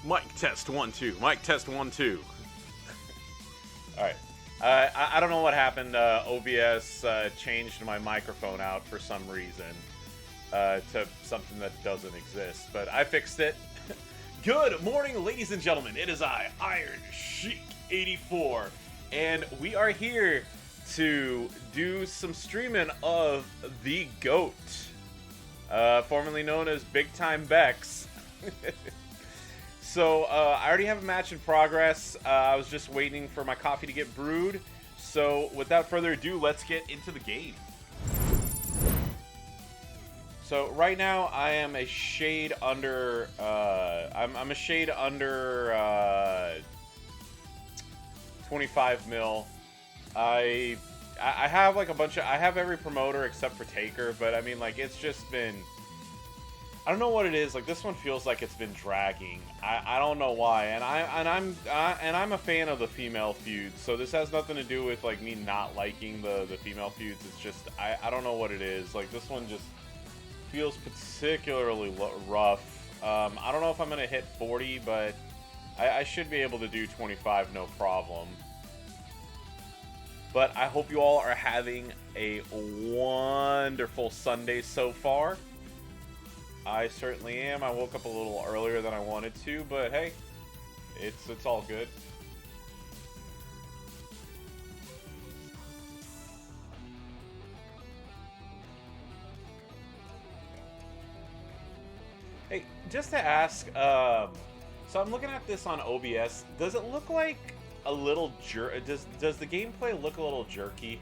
Mic test 1 2. Mic test 1 2. All right. I don't know what happened. OBS changed my microphone out for some reason to something that doesn't exist, but I fixed it. Good morning, ladies and gentlemen. It is I, Iron Sheik 84, and we are here to do some streaming of the G.O.A.T, formerly known as Big Time Bex. So, I already have a match in progress. I was just waiting for my coffee to get brewed. So, without further ado, let's get into the game. So, right now, I am a shade under, I'm a shade under, 25 mil. I have, like, I have every promoter except for Taker, but, I mean, like, it's just been... I don't know what it is. Like, this one feels like it's been dragging. I don't know why. And I'm a fan of the female feuds. So this has nothing to do with like me not liking the female feuds. It's just I don't know what it is. Like, this one just feels particularly rough. I don't know if I'm gonna hit 40, but I should be able to do 25 no problem. But I hope you all are having a wonderful Sunday so far. I certainly am. I woke up a little earlier than I wanted to, but hey, it's all good. Hey, just to ask, so I'm looking at this on OBS. Does it look like a little does the gameplay look a little jerky?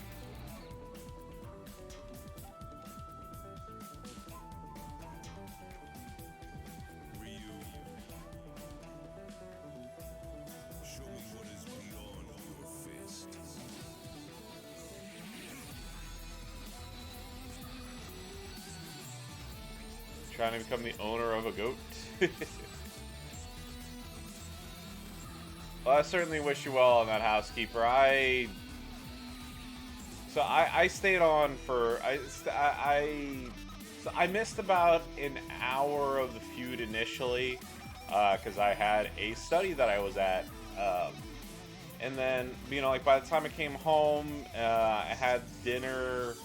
Trying to become the owner of a goat. Well, I certainly wish you well on that, housekeeper. I stayed on for I missed about an hour of the feud initially because I had a study that I was at, and then, you know, like, by the time I came home, I had dinner.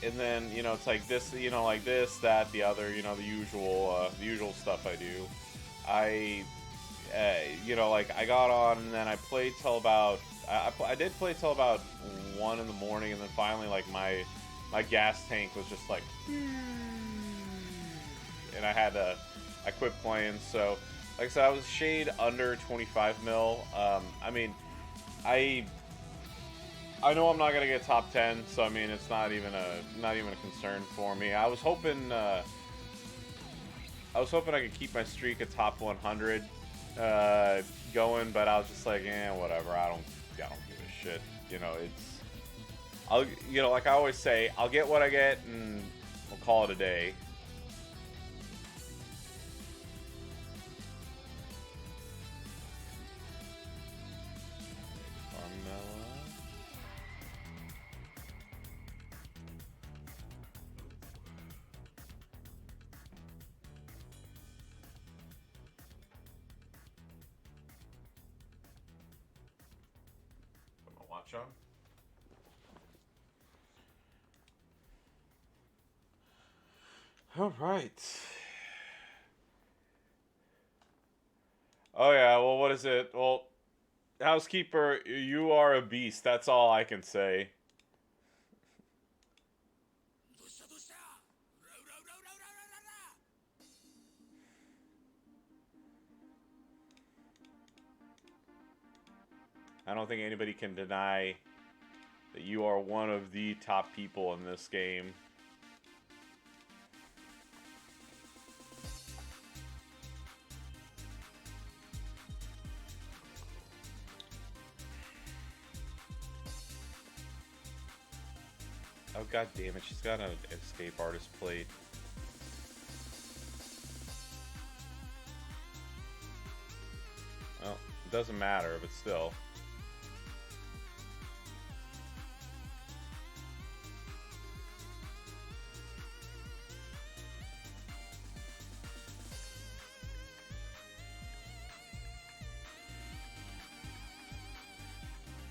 And then, you know, it's like this, you know, like this, that, the other, you know, the usual stuff I do. You know, like, I got on and then I played till about, I did play till about 1 in the morning, and then finally, like, my gas tank was just like, and I quit playing. So, like I said, I was shade under 25 mil. I mean, I know I'm not gonna get top 10, so I mean, it's not even a concern for me. I was hoping I could keep my streak at top 100 going, but I was just like, whatever. I don't give a shit. You know, you know, like I always say, I'll get what I get, and we'll call it a day. Watch on. All right. Oh yeah, well, what is it? Well, housekeeper, you are a beast. That's all I can say. I don't think anybody can deny that you are one of the top people in this game. Oh, god damn it, she's got an escape artist plate. Well, it doesn't matter, but still.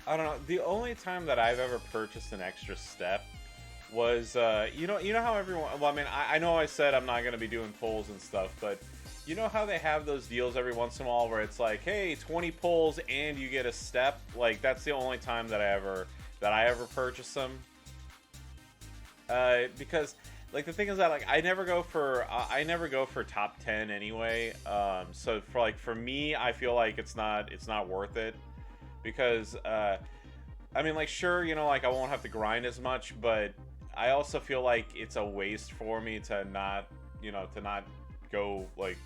I don't know. The only time that I've ever purchased an extra step was, you know how everyone. Well, I mean, I know I said I'm not gonna be doing pulls and stuff, but you know how they have those deals every once in a while where it's like, hey, 20 pulls and you get a step. Like that's the only time that I ever purchase them. Because like the thing is that like I never go for top 10 anyway. So for me, I feel like it's not worth it because I mean, like, sure, you know, like, I won't have to grind as much, but I also feel like it's a waste for me to not, to not go, like,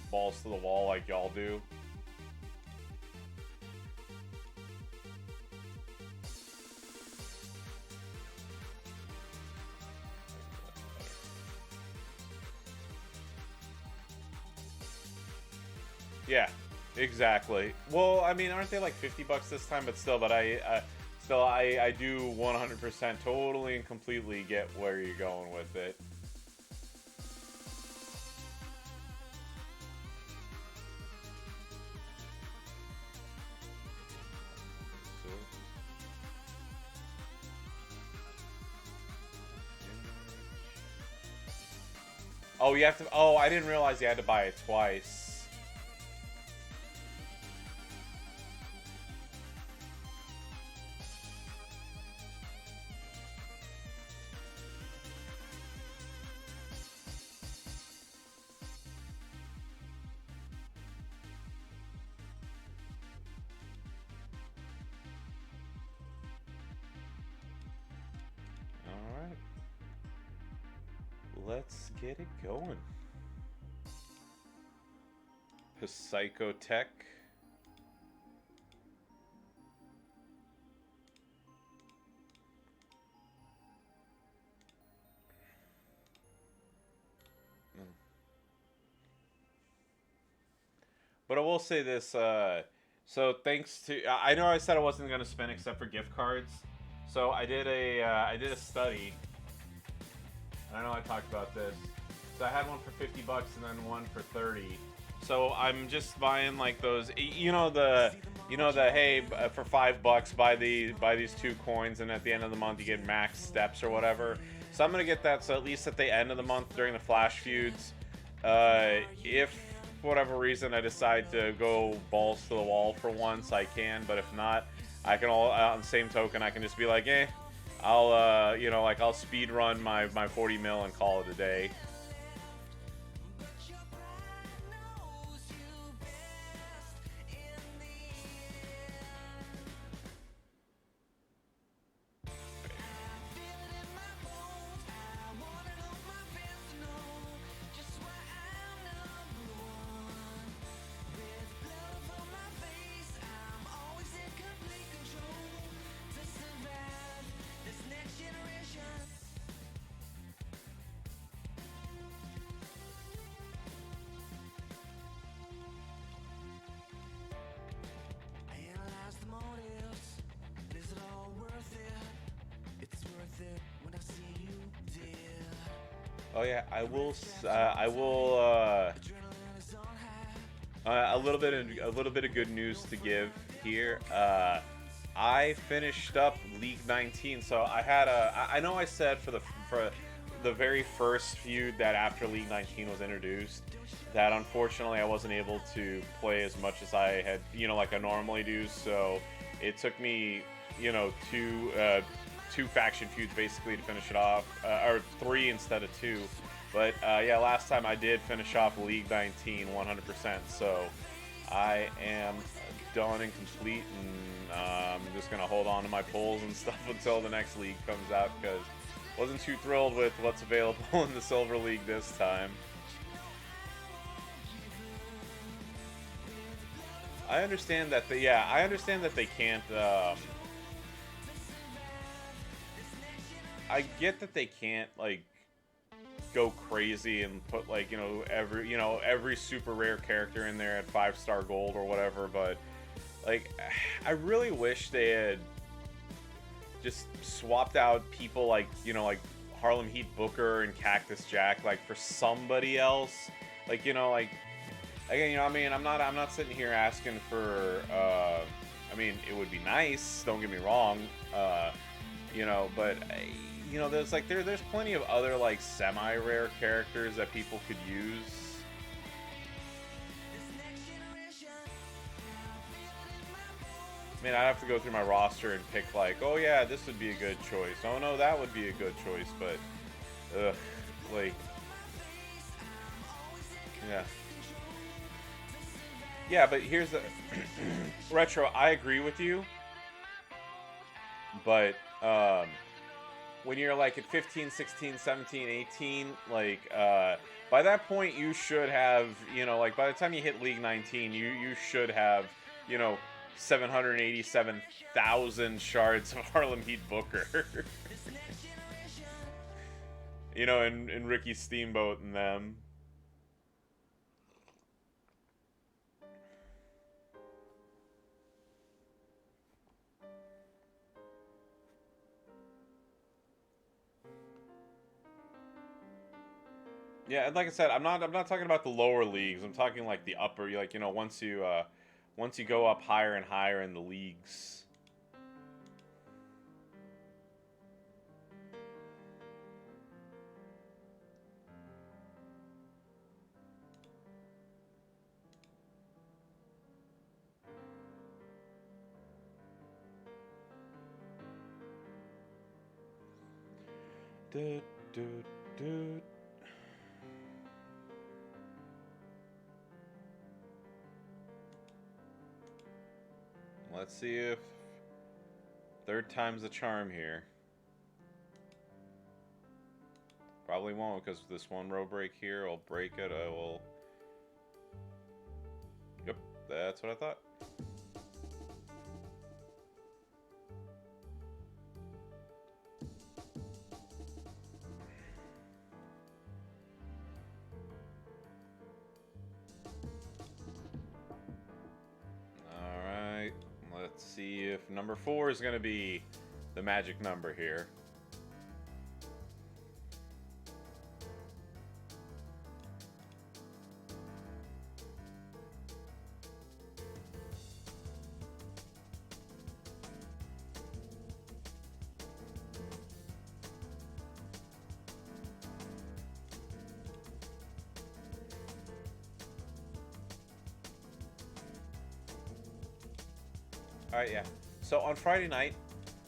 balls to the wall like y'all do. Yeah, exactly. Well, I mean, aren't they like $50 this time? But still, I do 100% totally and completely get where you're going with it. Oh, you have to. Oh, I didn't realize you had to buy it twice. All right, let's get it going. Psychotech. But I will say this. So thanks to I know I said I wasn't gonna spend except for gift cards. So I did a study. And I know I talked about this. So I had one for $50 and then one for 30. So I'm just buying like those. Hey, for $5 buy these two coins and at the end of the month you get max steps or whatever. So I'm gonna get that. So at least at the end of the month during the flash feuds, if for whatever reason I decide to go balls to the wall for once, I can. But if not, I can all on the same token I can just be like, I'll speed run my 40 mil and call it a day. Oh yeah, I will. I will. A little bit of good news to give here. I finished up League 19, so I had a. I know I said for the very first feud that after League 19 was introduced, that unfortunately I wasn't able to play as much as I had, like I normally do. So it took me, two faction feuds basically to finish it off, or three instead of two. But yeah, last time I did finish off League 19 100%. So I am done and complete, and I'm just gonna hold on to my pulls and stuff until the next league comes out because wasn't too thrilled with what's available in the Silver League this time. I understand that they can't. I get that they can't like go crazy and put like every super rare character in there at 5-star gold or whatever, but like I really wish they had just swapped out people like like Harlem Heat Booker and Cactus Jack like for somebody else, like like again, I mean, I'm not sitting here asking for I mean, it would be nice. Don't get me wrong. You know, but you know, there's like there's plenty of other like semi-rare characters that people could use. I mean, I'd have to go through my roster and pick like, oh yeah, this would be a good choice. Oh no, that would be a good choice. But, like, yeah, yeah. But here's the retro. I agree with you, but when you're like at 15, 16, 17, 18, like by that point you should have, you know, like by the time you hit League 19, you should have, you know, 787,000 shards of Harlem Heat Booker. You know, and Ricky Steamboat and them. Yeah, and like I said, I'm not talking about the lower leagues. I'm talking like the upper, like, you know, once you go up higher and higher in the leagues. Du, du, du. Let's see if third time's the charm here. Probably won't, because this one row break here will break it. I will. Yep, that's what I thought. Alright, let's see if number 4 is going to be the magic number here. Alright, yeah. So on Friday night,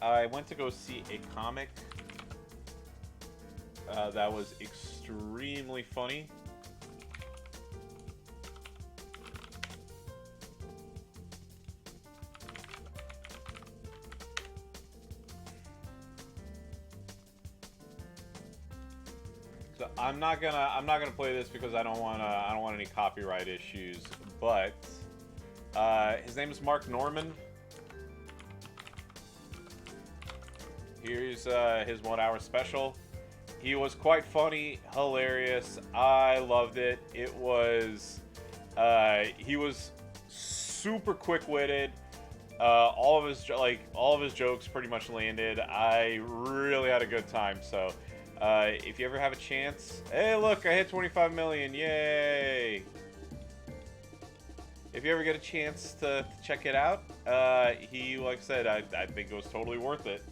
I went to go see a comic that was extremely funny. So I'm not gonna play this because I don't want any copyright issues. But his name is Mark Norman. Here's his 1 hour special. He was quite funny, hilarious. I loved it. It was he was super quick-witted. All of his jokes pretty much landed. I really had a good time. So if you ever have a chance, hey, look, I hit 25 million! Yay! If you ever get a chance to check it out, he, like I said, I think it was totally worth it.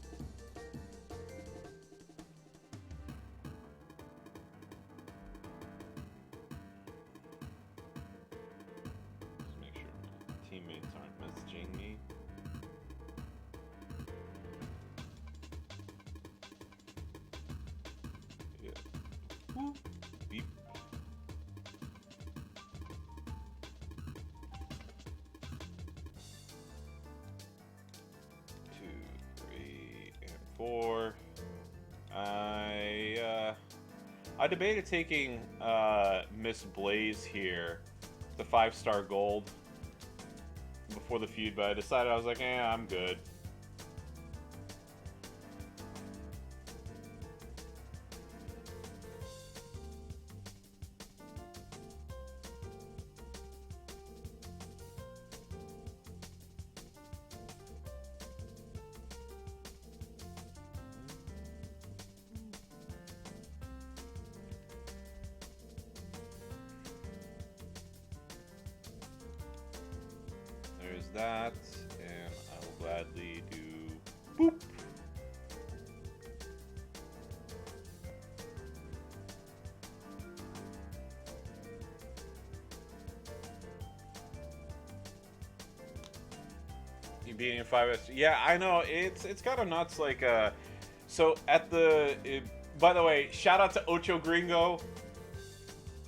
Teammates aren't messaging me. Yeah. Woo. Beep. 2, 3, and 4. I debated taking Miss Blaze here, the 5-star gold, before the feud, but I decided, I was like, I'm good. There's that, and sadly do. Boop. You beating in 5S? Yeah, I know. It's kind of nuts. Like, so at the. By the way, shout out to Ocho Gringo.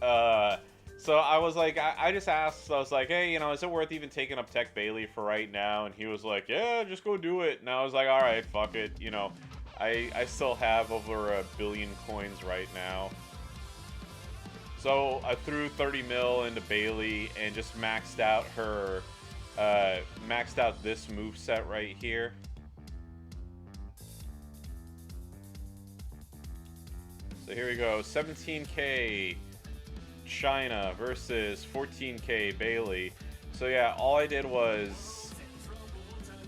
So I was like, I just asked, I was like, hey, you know, is it worth even taking up Tech Bailey for right now? And he was like, yeah, just go do it. And I was like, all right, fuck it. You know, I still have over 1 billion coins right now. So I threw 30 mil into Bailey and just maxed out her, maxed out this moveset right here. So here we go, 17k China versus 14k Bailey. So yeah, all I did was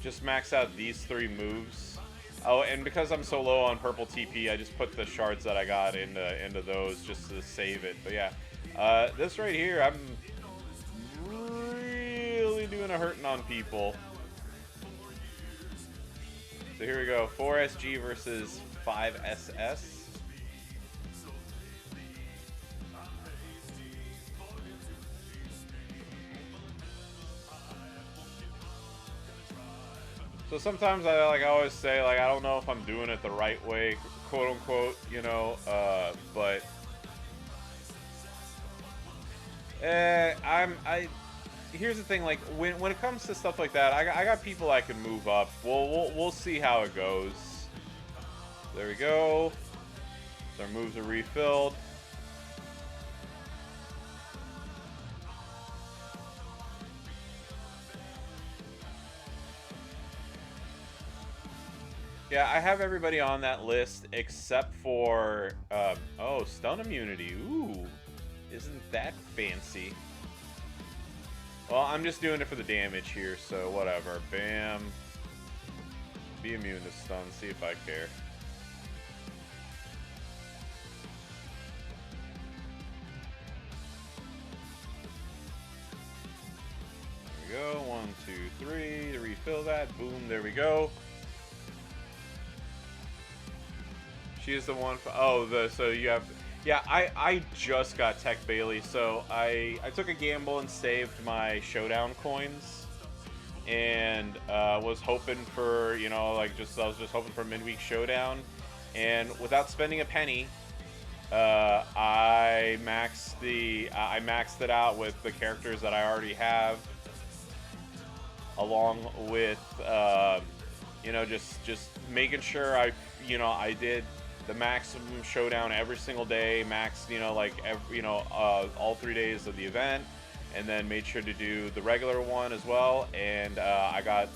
just max out these 3 moves. Oh, and because I'm so low on purple TP, I just put the shards that I got into those just to save it. But yeah, this right here, I'm really doing a hurting on people. So here we go, 4SG versus 5SS. So sometimes I always say, like, I don't know if I'm doing it the right way, quote unquote, you know, but here's the thing, like, when it comes to stuff like that, I got people I can move up. We'll see how it goes. There we go. So our moves are refilled. Yeah, I have everybody on that list except for, oh, stun immunity. Ooh, isn't that fancy? Well, I'm just doing it for the damage here, so whatever. Bam. Be immune to stun, see if I care. There we go, 1, 2, 3, to refill that. Boom, there we go. She is the one for, oh, so you have, yeah, I just got Tech Bailey, so I took a gamble and saved my showdown coins, and was hoping for, you know, like, I was just hoping for midweek showdown, and without spending a penny, I maxed it out with the characters that I already have, along with, you know, just making sure I did the maximum showdown every single day, max, you know, like all 3 days of the event, and then made sure to do the regular one as well. And I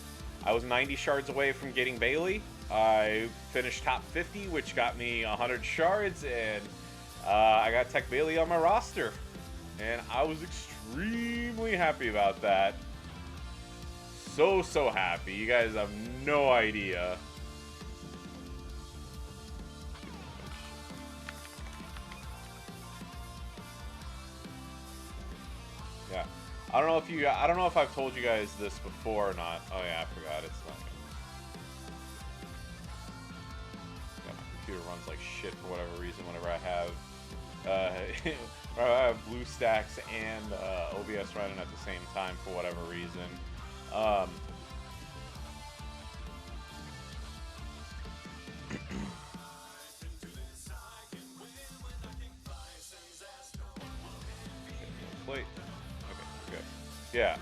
was 90 shards away from getting Bailey. I finished top 50, which got me 100 shards, and I got Tech Bailey on my roster, and I was extremely happy about that. So happy. You guys have no idea. Yeah, I don't know if I've told you guys this before or not. Oh yeah, I forgot. It's not. Yeah, my computer runs like shit for whatever reason whenever I have BlueStacks and OBS running at the same time for whatever reason. Plate. Yeah,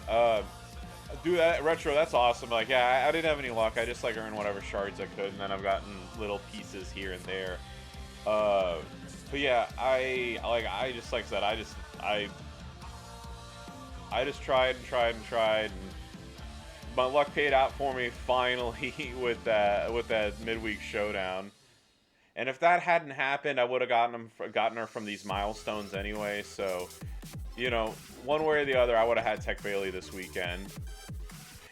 do that retro. That's awesome. Like, yeah, I didn't have any luck. I just like earned whatever shards I could, and then I've gotten little pieces here and there. But yeah, I just like I said, I just tried and tried, and my luck paid out for me finally with that midweek showdown. And if that hadn't happened, I would have gotten her from these milestones anyway. So, you know, one way or the other, I would have had Tech Bailey this weekend.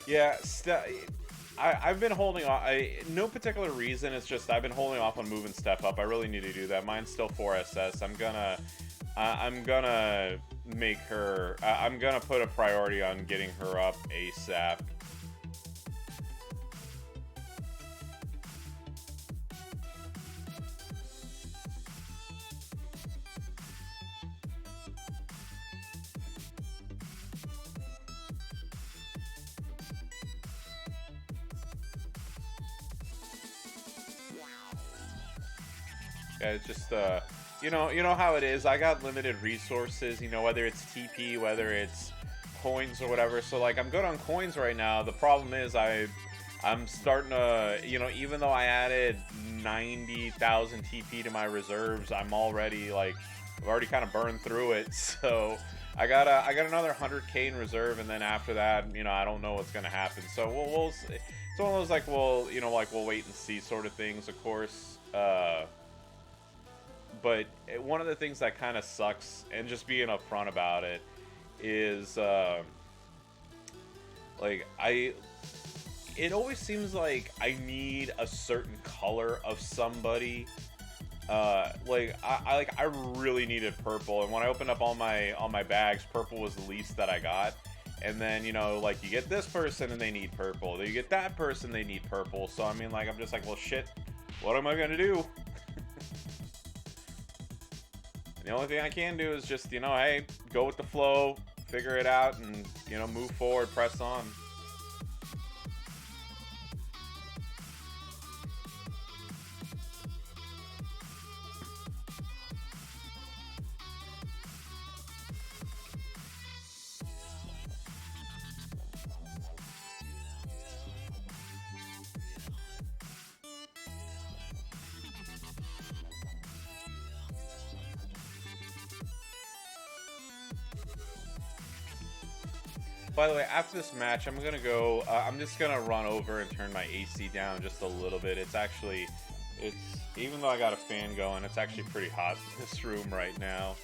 Yeah, I've been holding off. No particular reason. It's just I've been holding off on moving Steph up. I really need to do that. Mine's still 4SS. I'm gonna make her. I'm gonna put a priority on getting her up ASAP. Yeah, it's just you know how it is. I got limited resources. You know, whether it's TP, whether it's coins or whatever. So like, I'm good on coins right now. The problem is I'm starting to, you know, even though I added 90,000 TP to my reserves, I'm already like, I've already kind of burned through it. So I got another 100K in reserve, and then after that, you know, I don't know what's gonna happen. So we'll see. It's one of those like, well, you know, like we'll wait and see sort of things, of course. But one of the things that kind of sucks, and just being upfront about it, is like it always seems like I need a certain color of somebody. I really needed purple, and when I opened up all my bags, purple was the least that I got. And then, you know, like, you get this person and they need purple, you get that person, they need purple. So I mean, like, I'm just like, well, shit, what am I gonna do? The only thing I can do is just, you know, hey, go with the flow, figure it out, and, you know, move forward, press on. By the way, after this match, I'm gonna go. I'm just gonna run over and turn my AC down just a little bit. It's even though I got a fan going, it's actually pretty hot in this room right now.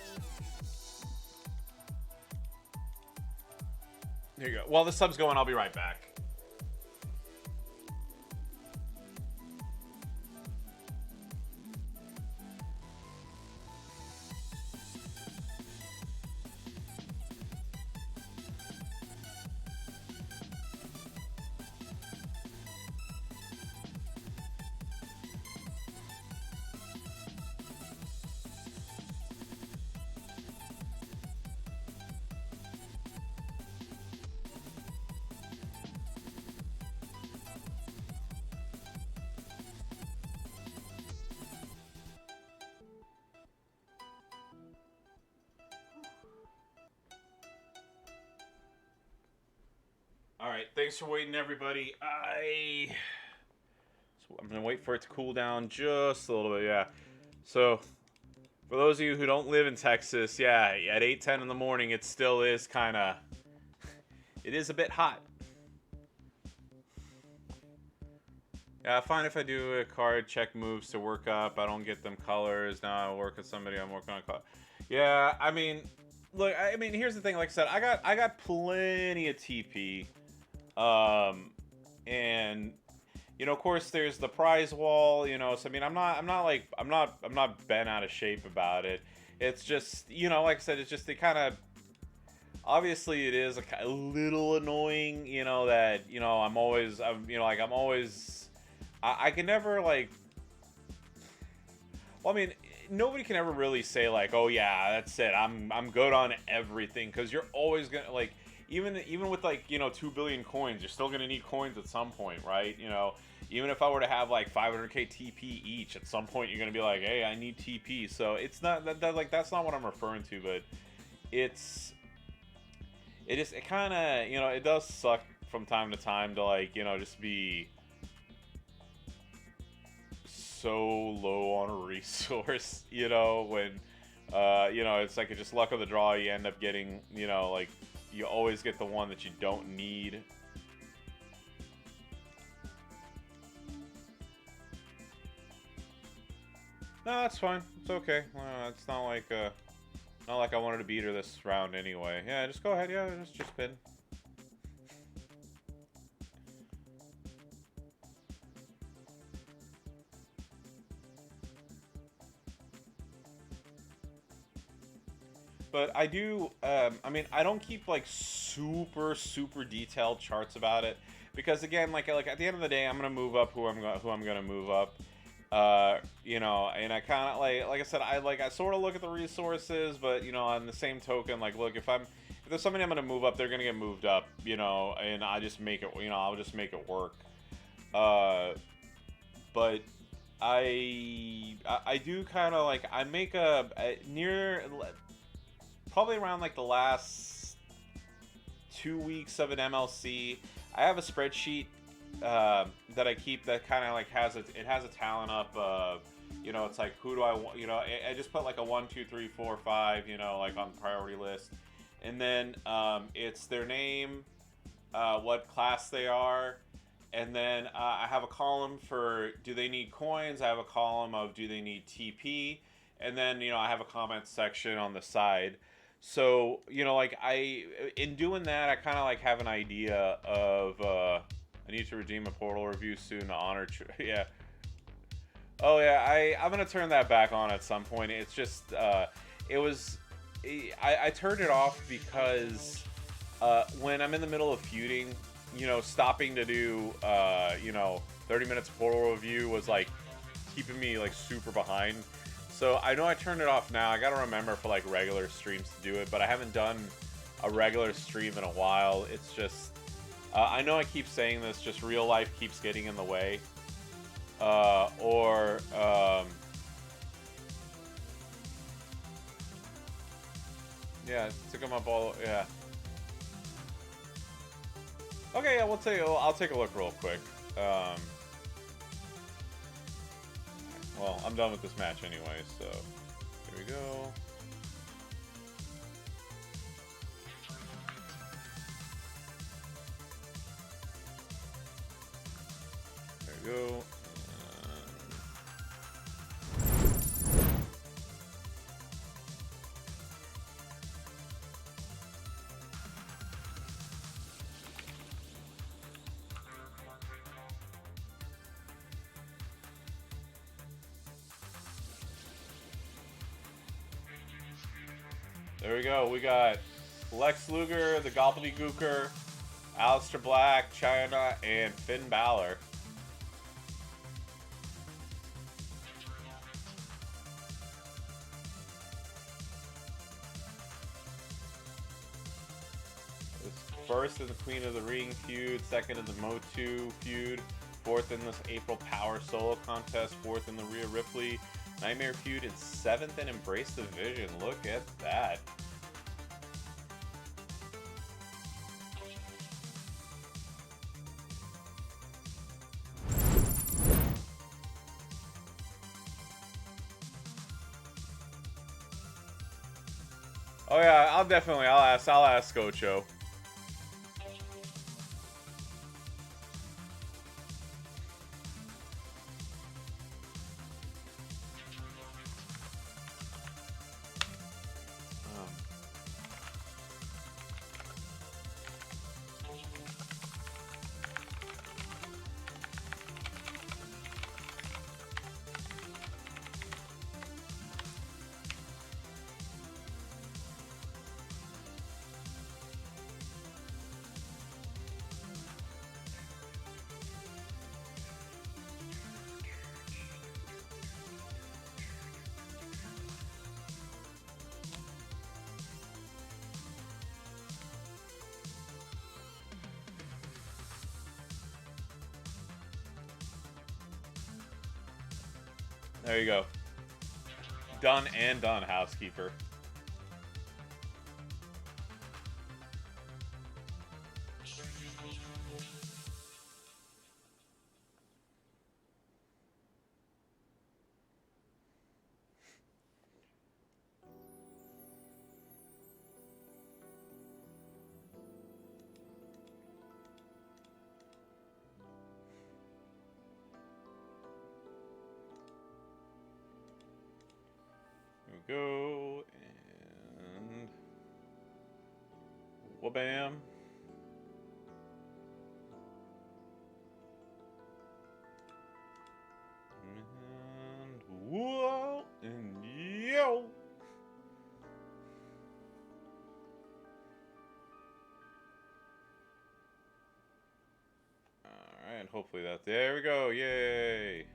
Here you go. While the sub's going, I'll be right back. All right, thanks for waiting, everybody. I'm gonna wait for it to cool down just a little bit. Yeah. So, for those of you who don't live in Texas, yeah, at 8:10 in the morning, it still is kind of. It is a bit hot. Yeah, fine if I do a card check moves to work up. I don't get them colors. Now I work with somebody. I'm working on color. Yeah, I mean, look. I mean, here's the thing. Like I said, I got plenty of TP. And you know, of course, there's the prize wall. You know, so I mean, I'm not bent out of shape about it. It's just, you know, like I said, it's just it kind of. Obviously, it is a little annoying. You know that, you know, you know, like I'm always. I can never like. Well, I mean, nobody can ever really say like, oh yeah, that's it. I'm good on everything, because you're always gonna like. Even with like, you know, 2 billion coins, you're still gonna need coins at some point, right? You know, even if I were to have like 500k TP each, at some point you're gonna be like, hey, I need TP. So it's not that like, that's not what I'm referring to, but it kind of, you know, it does suck from time to time to, like, you know, just be so low on a resource, you know, when you know, it's like it's just luck of the draw. You end up getting, you know, like, you always get the one that you don't need. No, that's fine. It's okay. It's not like I wanted to beat her this round anyway. Yeah, just go ahead. Yeah, just spin. But I do, I mean, I don't keep like super detailed charts about it, because again, like at the end of the day, I'm gonna move up who I'm gonna move up. You know, and I kind of like I said, I sort of look at the resources, but you know, on the same token, like, look, if there's somebody I'm gonna move up, they're gonna get moved up, you know, and I just make it, you know, I'll just make it work. But I do kind of like I make a near probably around like the last 2 weeks of an MLC. I have a spreadsheet that I keep that kind of like has a talent up. It's like who do I want? I just put like a 1, 2, 3, 4, 5. Like on the priority list, and then it's their name, what class they are, and then I have a column for do they need coins. I have a column of do they need TP, and then I have a comment section on the side. So like in doing that, I kind of like have an idea of I need to redeem a portal review soon to honor. Yeah. Oh yeah, I'm gonna turn that back on at some point. It's just it was I turned it off because when I'm in the middle of feuding, stopping to do 30 minutes portal review was like keeping me like super behind. So I know I turned it off now. I gotta remember for like regular streams to do it, but I haven't done a regular stream in a while. It's just I know I keep saying this, just real life keeps getting in the way. Or yeah, took them up all. Yeah. Okay, yeah, I'll take a look real quick. Well, I'm done with this match anyway, so here we go. There we go. There we go. We got Lex Luger, the Gobbledygooker, Aleister Black, China, and Finn Balor. First in the Queen of the Ring feud, second in the Motu feud, fourth in this April Power Solo contest, fourth in the Rhea Ripley Nightmare feud, and seventh in Embrace the Vision. Look at that. Oh yeah, I'll ask Ocho. There you go. Done and done, housekeeper. Go and wha-bam. And whoa and yo. Alright, hopefully that. There we go, yay.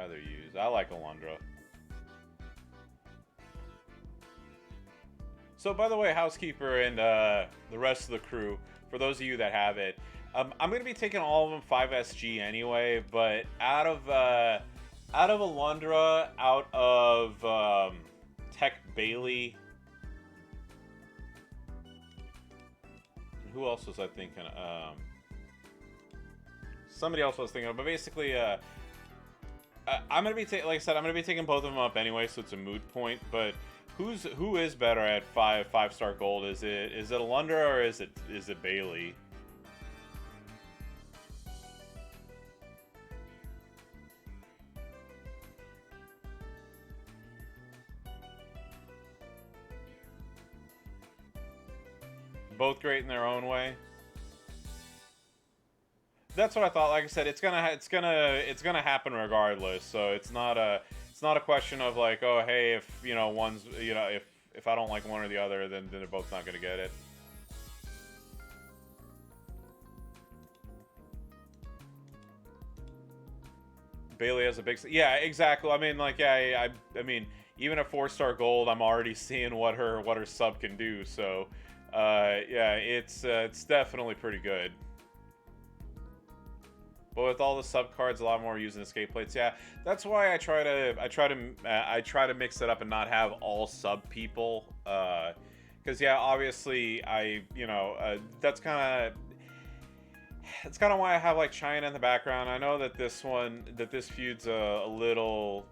rather use? I like Alundra. So, by the way, Housekeeper and the rest of the crew, for those of you that have it, I'm going to be taking all of them 5SG anyway, but out of Alundra, out of Tech Bailey, who else was I thinking? Somebody else I was thinking of, but basically, I'm going to be like I said, I'm going to be taking both of them up anyway, so it's a moot point, but who is better at 5-star gold? Is it Alundra or is it Bailey? Both great in their own way. That's what I thought. Like I said, it's gonna happen regardless. So it's not a question of like, oh hey, if you know one's, you know, if I don't like one or the other, then they're both not gonna get it. Bailey has a big, yeah, exactly. I mean, like, yeah, I mean, even at 4-star gold, I'm already seeing what her sub can do. So, yeah, it's definitely pretty good. But with all the sub cards, a lot more using escape plates. Yeah, that's why I try to mix it up and not have all sub people. Because yeah, obviously that's kind of why I have like China in the background. I know that this feud's a little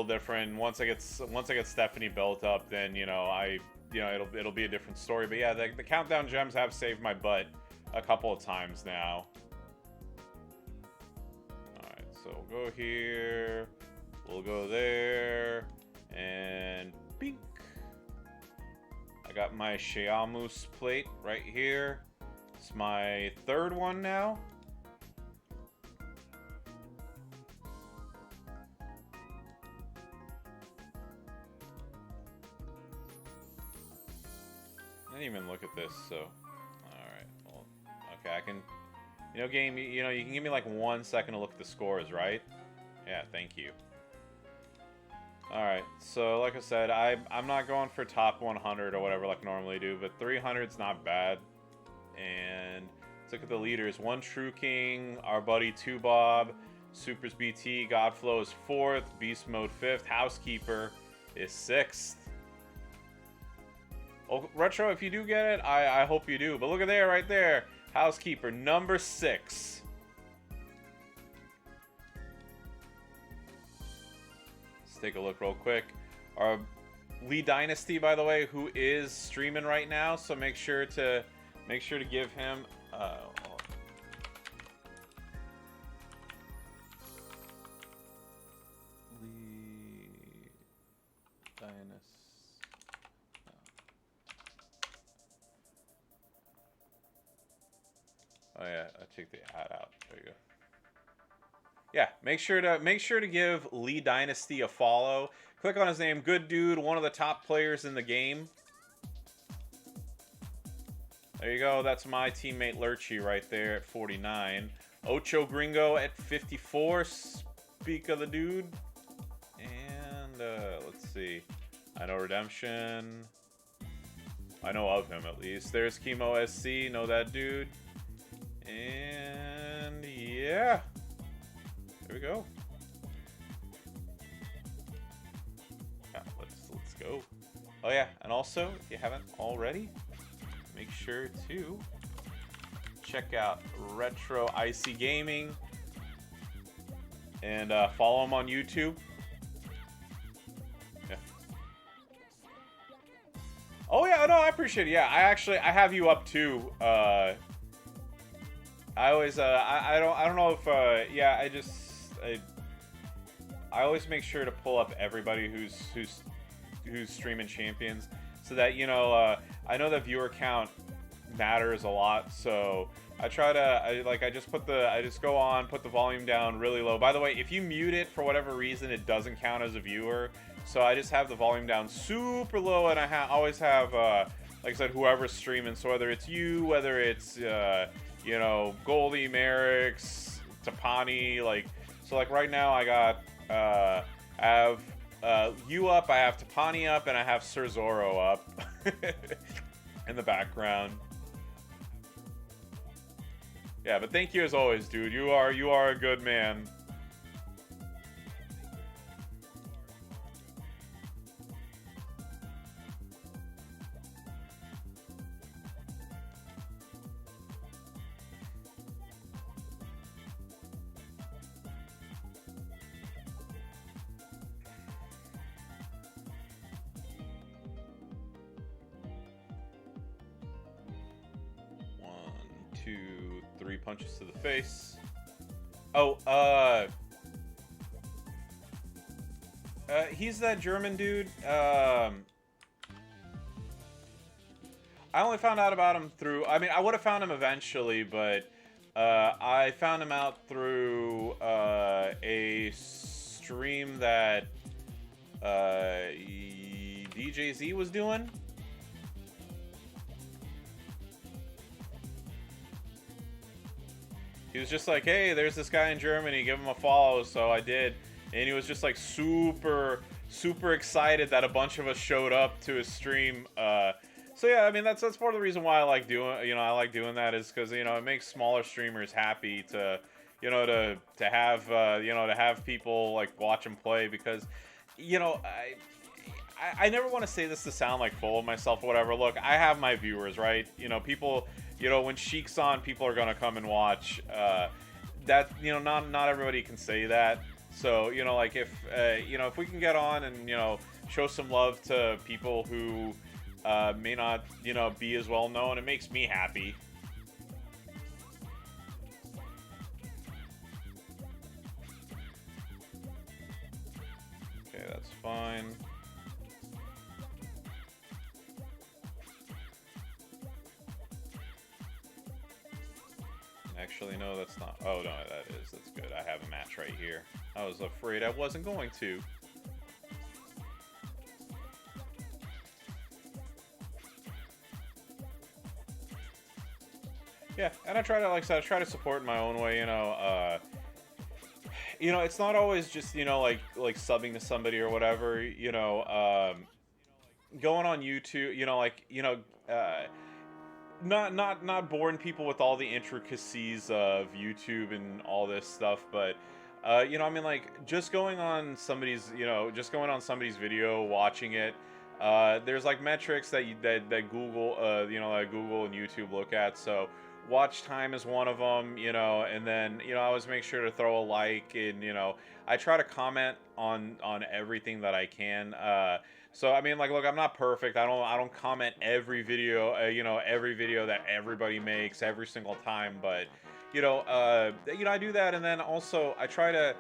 different. Once I get Stephanie built up, then it'll be a different story. But yeah, the countdown gems have saved my butt a couple of times now. So we'll go here, we'll go there, and pink. I got my Sheamus plate right here. It's my third one now. I didn't even look at this, so alright. Well, okay, I can. Game, you can give me like 1 second to look at the scores, right? Yeah, thank you. Alright, so like I said, I'm not going for top 100 or whatever like I normally do, but 300's not bad. And let's look at the leaders. 1 True King, our buddy 2 Bob, Supers BT, Godflow is 4th, Beast Mode 5th, Housekeeper is 6th. Oh, Retro, if you do get it, I hope you do. But look at there, right there. Housekeeper, number 6. Let's take a look real quick. Our Lee Dynasty, by the way, who is streaming right now, so make sure to give him Lee Dynasty. Oh yeah, I took the ad out. There you go. Yeah, make sure to give Lee Dynasty a follow. Click on his name. Good dude, one of the top players in the game. There you go. That's my teammate Lurchy right there at 49. Ocho Gringo at 54. Speak of the dude. And let's see. I know Redemption. I know of him at least. There's Chemo SC. Know that dude. And yeah, there we go. Yeah, let's go. Oh yeah, and also if you haven't already, make sure to check out Retro Icy Gaming and follow him on YouTube. Yeah. Oh yeah, no, I appreciate it. Yeah, I have you up too. I always, I don't know if, yeah, I always make sure to pull up everybody who's streaming champions, so that, I know that viewer count matters a lot, so I try to, I just go on, put the volume down really low. By the way, if you mute it for whatever reason, it doesn't count as a viewer, so I just have the volume down super low, and I always have, like I said, whoever's streaming, so whether it's you, whether it's, Goldie, Merrick's, Tapani, so right now I got I have you up, I have Tapani up, and I have Sir Zoro up in the background. Yeah, but thank you as always, dude. You are a good man. One, two, three punches to the face. Oh, he's that German dude. I only found out about him through. I mean, I would have found him eventually, but I found him out through a stream that DJZ was doing. He was just like, hey, there's this guy in Germany, give him a follow, so I did. And he was just like super excited that a bunch of us showed up to his stream. So yeah, I mean that's part of the reason why I like doing that is because it makes smaller streamers happy to have to have people like watch them play because I never want to say this to sound like full of myself or whatever. Look, I have my viewers, right? People, when Sheik's on, people are gonna come and watch. That not everybody can say that. So like if we can get on and show some love to people who may not be as well known, it makes me happy. Okay, that's fine. Actually, no, that's not. Oh, no, that's good. I have a match right here. I was afraid I wasn't going to. Yeah, and I try to, like I said, I try to support in my own way, it's not always just, like subbing to somebody or whatever, going on YouTube, not boring people with all the intricacies of YouTube and all this stuff, but I mean, like just going on somebody's video, watching it. There's like metrics that Google, that Google and YouTube look at. So watch time is one of them, and then I always make sure to throw a like, and I try to comment on everything that I can. So I mean, like, look, I'm not perfect. I don't comment every video, every video that everybody makes every single time, but I do that, and then also I try to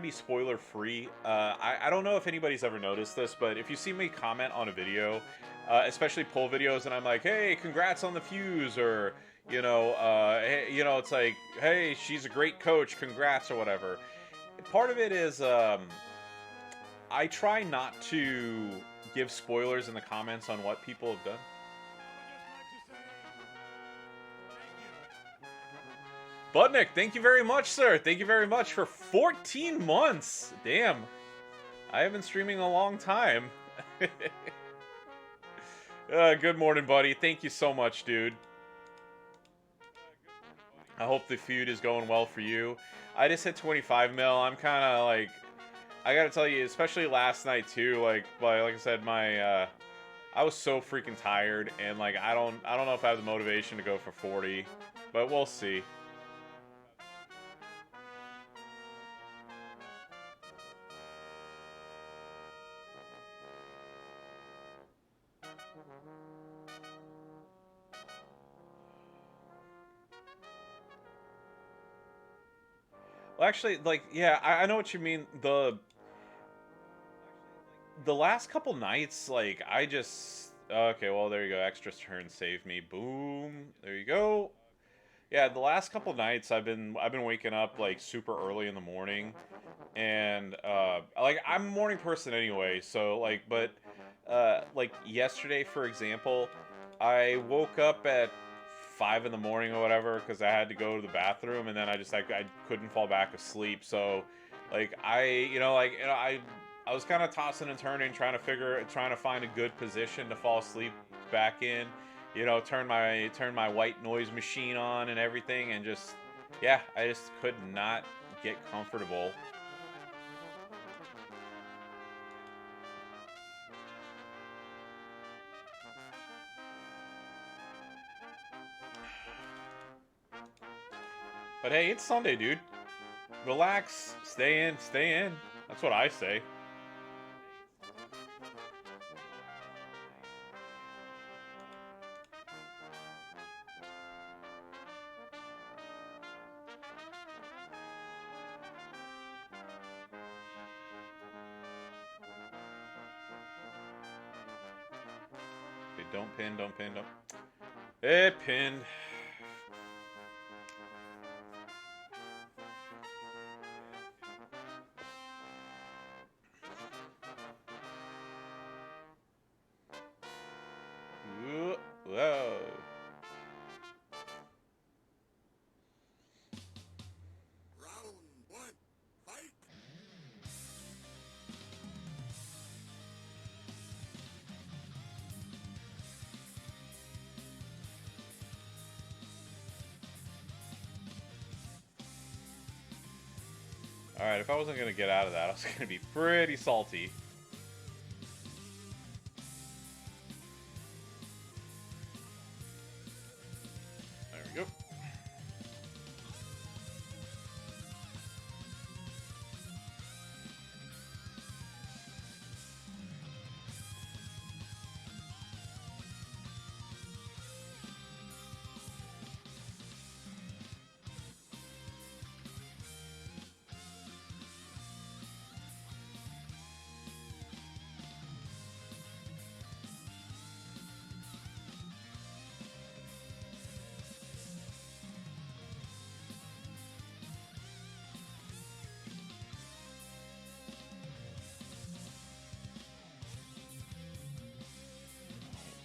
be spoiler free. I don't know if anybody's ever noticed this, but if you see me comment on a video, especially pull videos, and I'm like, hey, congrats on the fuse, or hey, it's like, hey, she's a great coach, congrats, or whatever. Part of it is I try not to give spoilers in the comments on what people have done. Budnick, thank you very much, sir. Thank you very much for 14 months. Damn. I have been streaming a long time. Good morning, buddy. Thank you so much, dude. I hope the feud is going well for you. I just hit 25 mil. I'm kind of like, I gotta tell you, especially last night too. Like I said, I was so freaking tired, and like I don't know if I have the motivation to go for 40, but we'll see. Well, actually, like, yeah, I know what you mean. The last couple nights, like, I just okay. Well, there you go. Extra turn saved me. Boom. There you go. Yeah, the last couple nights I've been waking up like super early in the morning, and like I'm a morning person anyway. So like yesterday, for example, I woke up at 5 in the morning or whatever because I had to go to the bathroom, and then I couldn't fall back asleep. So Like I was kind of tossing and turning, trying to find a good position to fall asleep back in. You know, turn my white noise machine on and everything, and just yeah, I just could not get comfortable. But hey, it's Sunday, dude. Relax, stay in, stay in. That's what I say. Okay, don't pin, don't pin, don't. It pinned. Whoa. Alright, if I wasn't going to get out of that, I was going to be pretty salty. There we go.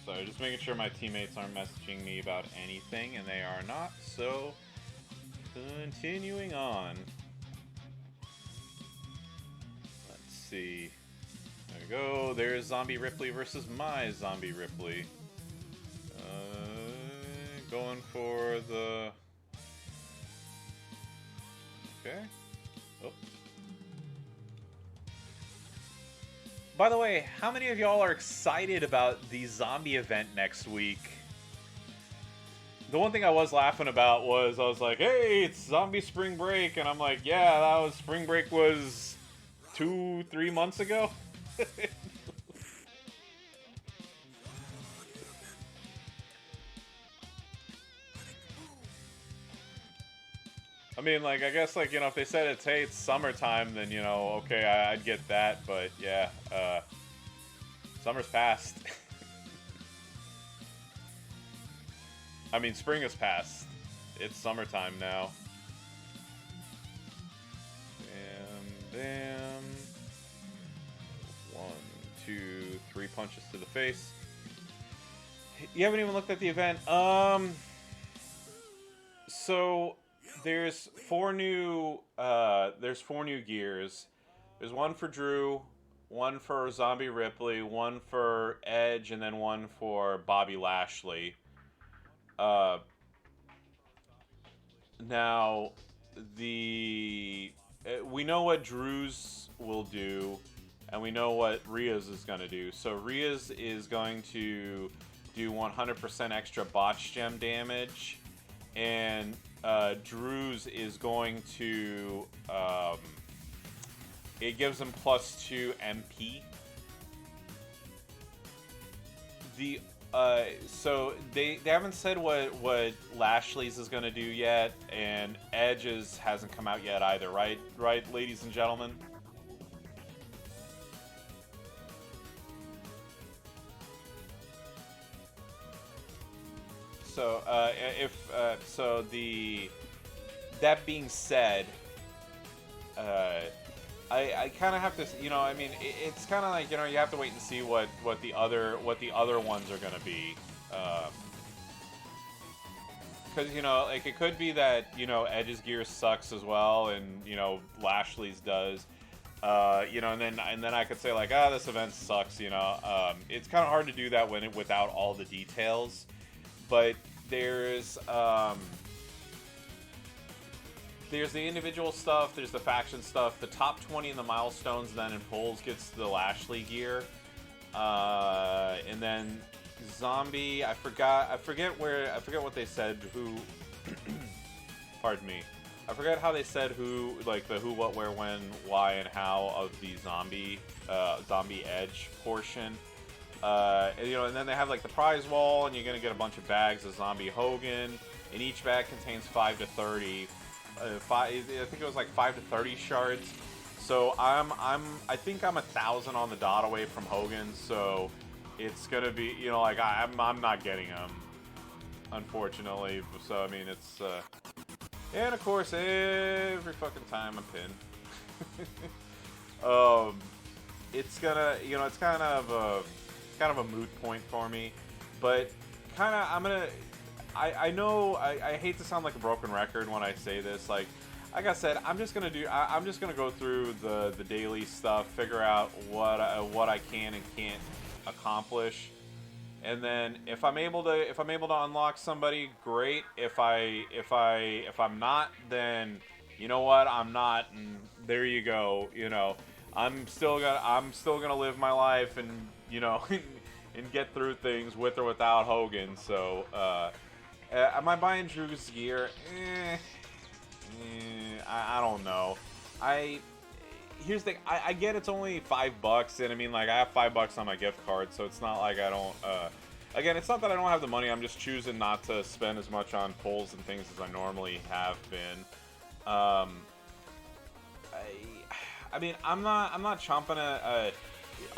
So just making sure my teammates aren't messaging me about anything, and they are not, so continuing on. Let's see. There we go. There's Zombie Ripley versus my Zombie Ripley. Going for the... Okay. Oh. By the way, how many of y'all are excited about the zombie event next week? The one thing I was laughing about was I was like, hey, it's zombie spring break. And I'm like, yeah, that was spring break was 2-3 months ago. I mean, like, I guess, like, you know, if they said it's, hey, it's summertime, then, you know, okay, I'd get that. But, yeah, summer's passed. I mean, spring has passed. It's summertime now. Bam, bam. 1, 2, 3 punches to the face. You haven't even looked at the event. So there's four new gears. There's one for Drew, one for Zombie Ripley, one for Edge, and then one for Bobby Lashley. Now, we know what Drew's will do, and we know what Rhea's is going to do. So Rhea's is going to do 100% extra botch gem damage, and Drew's is going to it gives him +2 MP. So they haven't said what Lashley's is going to do yet, and Edge's hasn't come out yet either, right, ladies and gentlemen? So that being said, I kind of have to, you know, I mean, it's kind of like, you know, you have to wait and see what the other ones are gonna be. because you know, like it could be that you know Edge's gear sucks as well, and you know Lashley's does. You know, and then I could say like, ah, this event sucks. You know, it's kind of hard to do that without all the details. But there's the individual stuff, there's the faction stuff. The top 20 in the milestones, then in polls gets the Lashley gear, and then Zombie. I forget what they said. Who? Pardon me. I forget how they said who, like the who, what, where, when, why, and how of the zombie Edge portion. You know, and then they have like the prize wall, and you're gonna get a bunch of bags of Zombie Hogan, and each bag contains 5 to 30. I think it was like 5 to 30 shards. So I think I'm 1,000 on the dot away from Hogan. So it's gonna be, you know, like I'm not getting him, unfortunately. So I mean, it's and of course every fucking time I'm pinned. It's gonna, you know, it's kind of a moot point for me, but kind of I'm gonna. I know I hate to sound like a broken record when I say this. Like I said, I'm just gonna go through the daily stuff, figure out what I can and can't accomplish, and then if I'm able to unlock somebody, great. If I'm not, then you know what, I'm not, and there you go. You know, I'm still gonna live my life, and you know, and get through things with or without Hogan. So. Am I buying Drew's gear? I don't know. Here's the thing. I get it's only $5, and I mean, like, I have $5 on my gift card, so it's not like I don't. Again, it's not that I don't have the money. I'm just choosing not to spend as much on polls and things as I normally have been. I mean, I'm not chomping at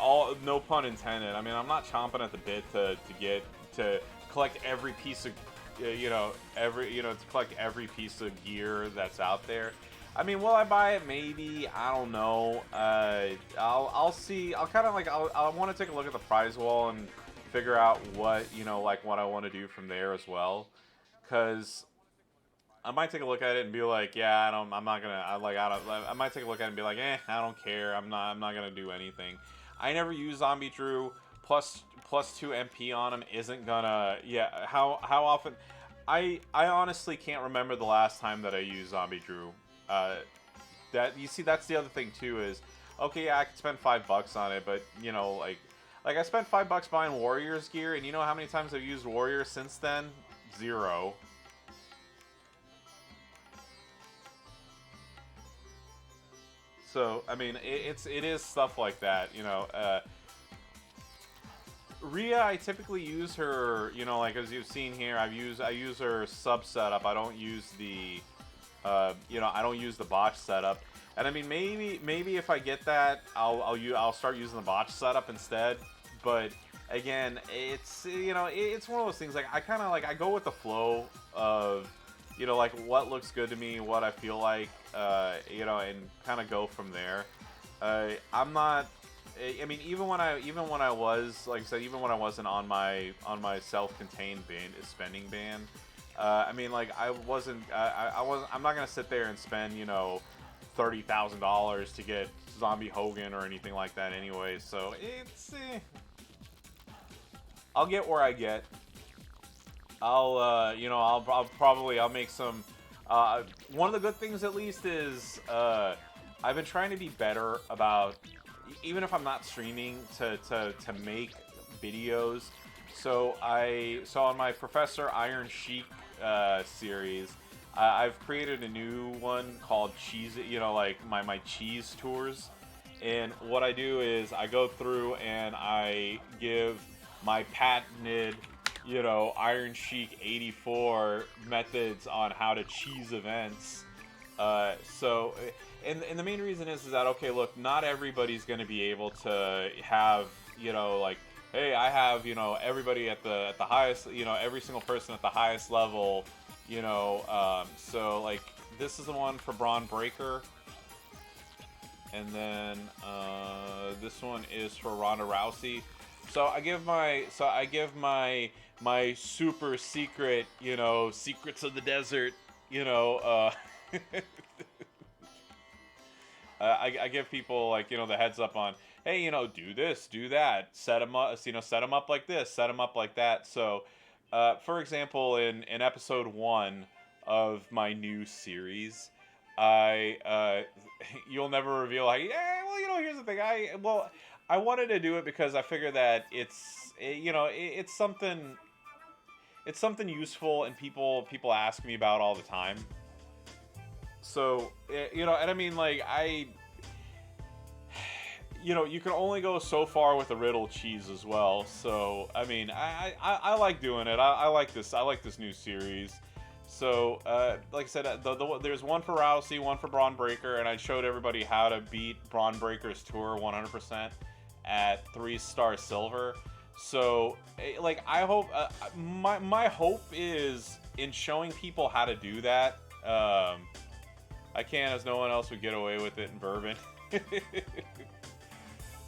all. No pun intended. I mean, I'm not chomping at the bit to collect every piece of. To collect every piece of gear that's out there. I mean, will I buy it? Maybe. I don't know. I'll see. I'll kind of like. I want to take a look at the prize wall and figure out what what I want to do from there as well. Cause I might take a look at it and be like, yeah, I'm not gonna. I might take a look at it and be like, I don't care. I'm not gonna do anything. I never use Zombie Drew. Plus 2 MP on him isn't gonna. Yeah, how often? I honestly can't remember the last time that I used Zombie Drew. That you see, that's the other thing too is, okay, yeah, I could spend $5 on it, but you know, like I spent $5 buying Warriors gear, and you know how many times I've used Warriors since then? 0. So I mean, it is stuff like that, you know. Rhea, I typically use her, you know, like as you've seen here, I use her sub setup. I don't use the, I don't use the botch setup. And I mean, maybe if I get that, I'll start using the botch setup instead. But again, it's it's one of those things. Like I go with the flow of, like what looks good to me, what I feel like, and kind of go from there. I'm not. I mean, even when I was, like I said, even when I wasn't on my self-contained spending ban, I mean, like I'm not gonna sit there and spend $30,000 to get Zombie Hogan or anything like that anyway. So it's I'll get where I get. I'll make some. One of the good things at least is I've been trying to be better about. Even if I'm not streaming, to make videos. So on my Professor Iron Sheik series, I've created a new one called Cheese. Like my cheese tours. And what I do is I go through and I give my patented, Iron Sheik 84 methods on how to cheese events. And the main reason is that, okay, look, not everybody's going to be able to have, like, hey, I have, everybody at the highest, every single person at the highest level, so like this is the one for Braun Breaker, and then this one is for Ronda Rousey. So I give my super secret, secrets of the desert, you know, I give people like the heads up on, hey, do this, do that, set them up, set them up like this, set them up like that. So, for example, in episode 1 of my new series, I you'll never reveal. Like, yeah, well, here's the thing. I wanted to do it because I figure that it's something useful and people ask me about all the time. So, and I mean, like, you can only go so far with the riddle cheese as well. So, I mean, I like doing it. I like this. I like this new series. So, like I said, there's one for Rousey, one for Braun Breaker, and I showed everybody how to beat Braun Breaker's tour 100% at 3-star silver. So, like, I hope my hope is in showing people how to do that. I can, as no one else would get away with it in Bourbon.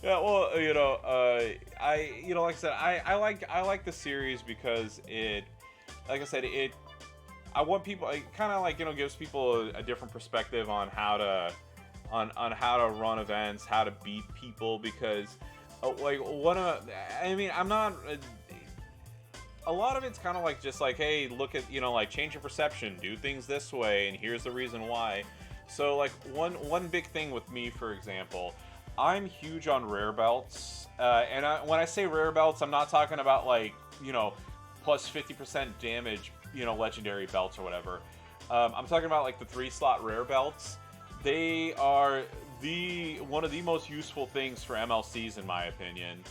Yeah, well, like I said, I like the series because like I said, I want people, it kind of like, gives people a different perspective on how to, on how to run events, how to beat people, because, like, I'm not, a lot of it's kind of like, just like, hey, look at, like, change your perception, do things this way, and here's the reason why. So, like, one big thing with me, for example, I'm huge on rare belts, and when I say rare belts, I'm not talking about, like, plus 50% damage, legendary belts or whatever. I'm talking about, like, the 3-slot rare belts. They are one of the most useful things for MLCs, in my opinion.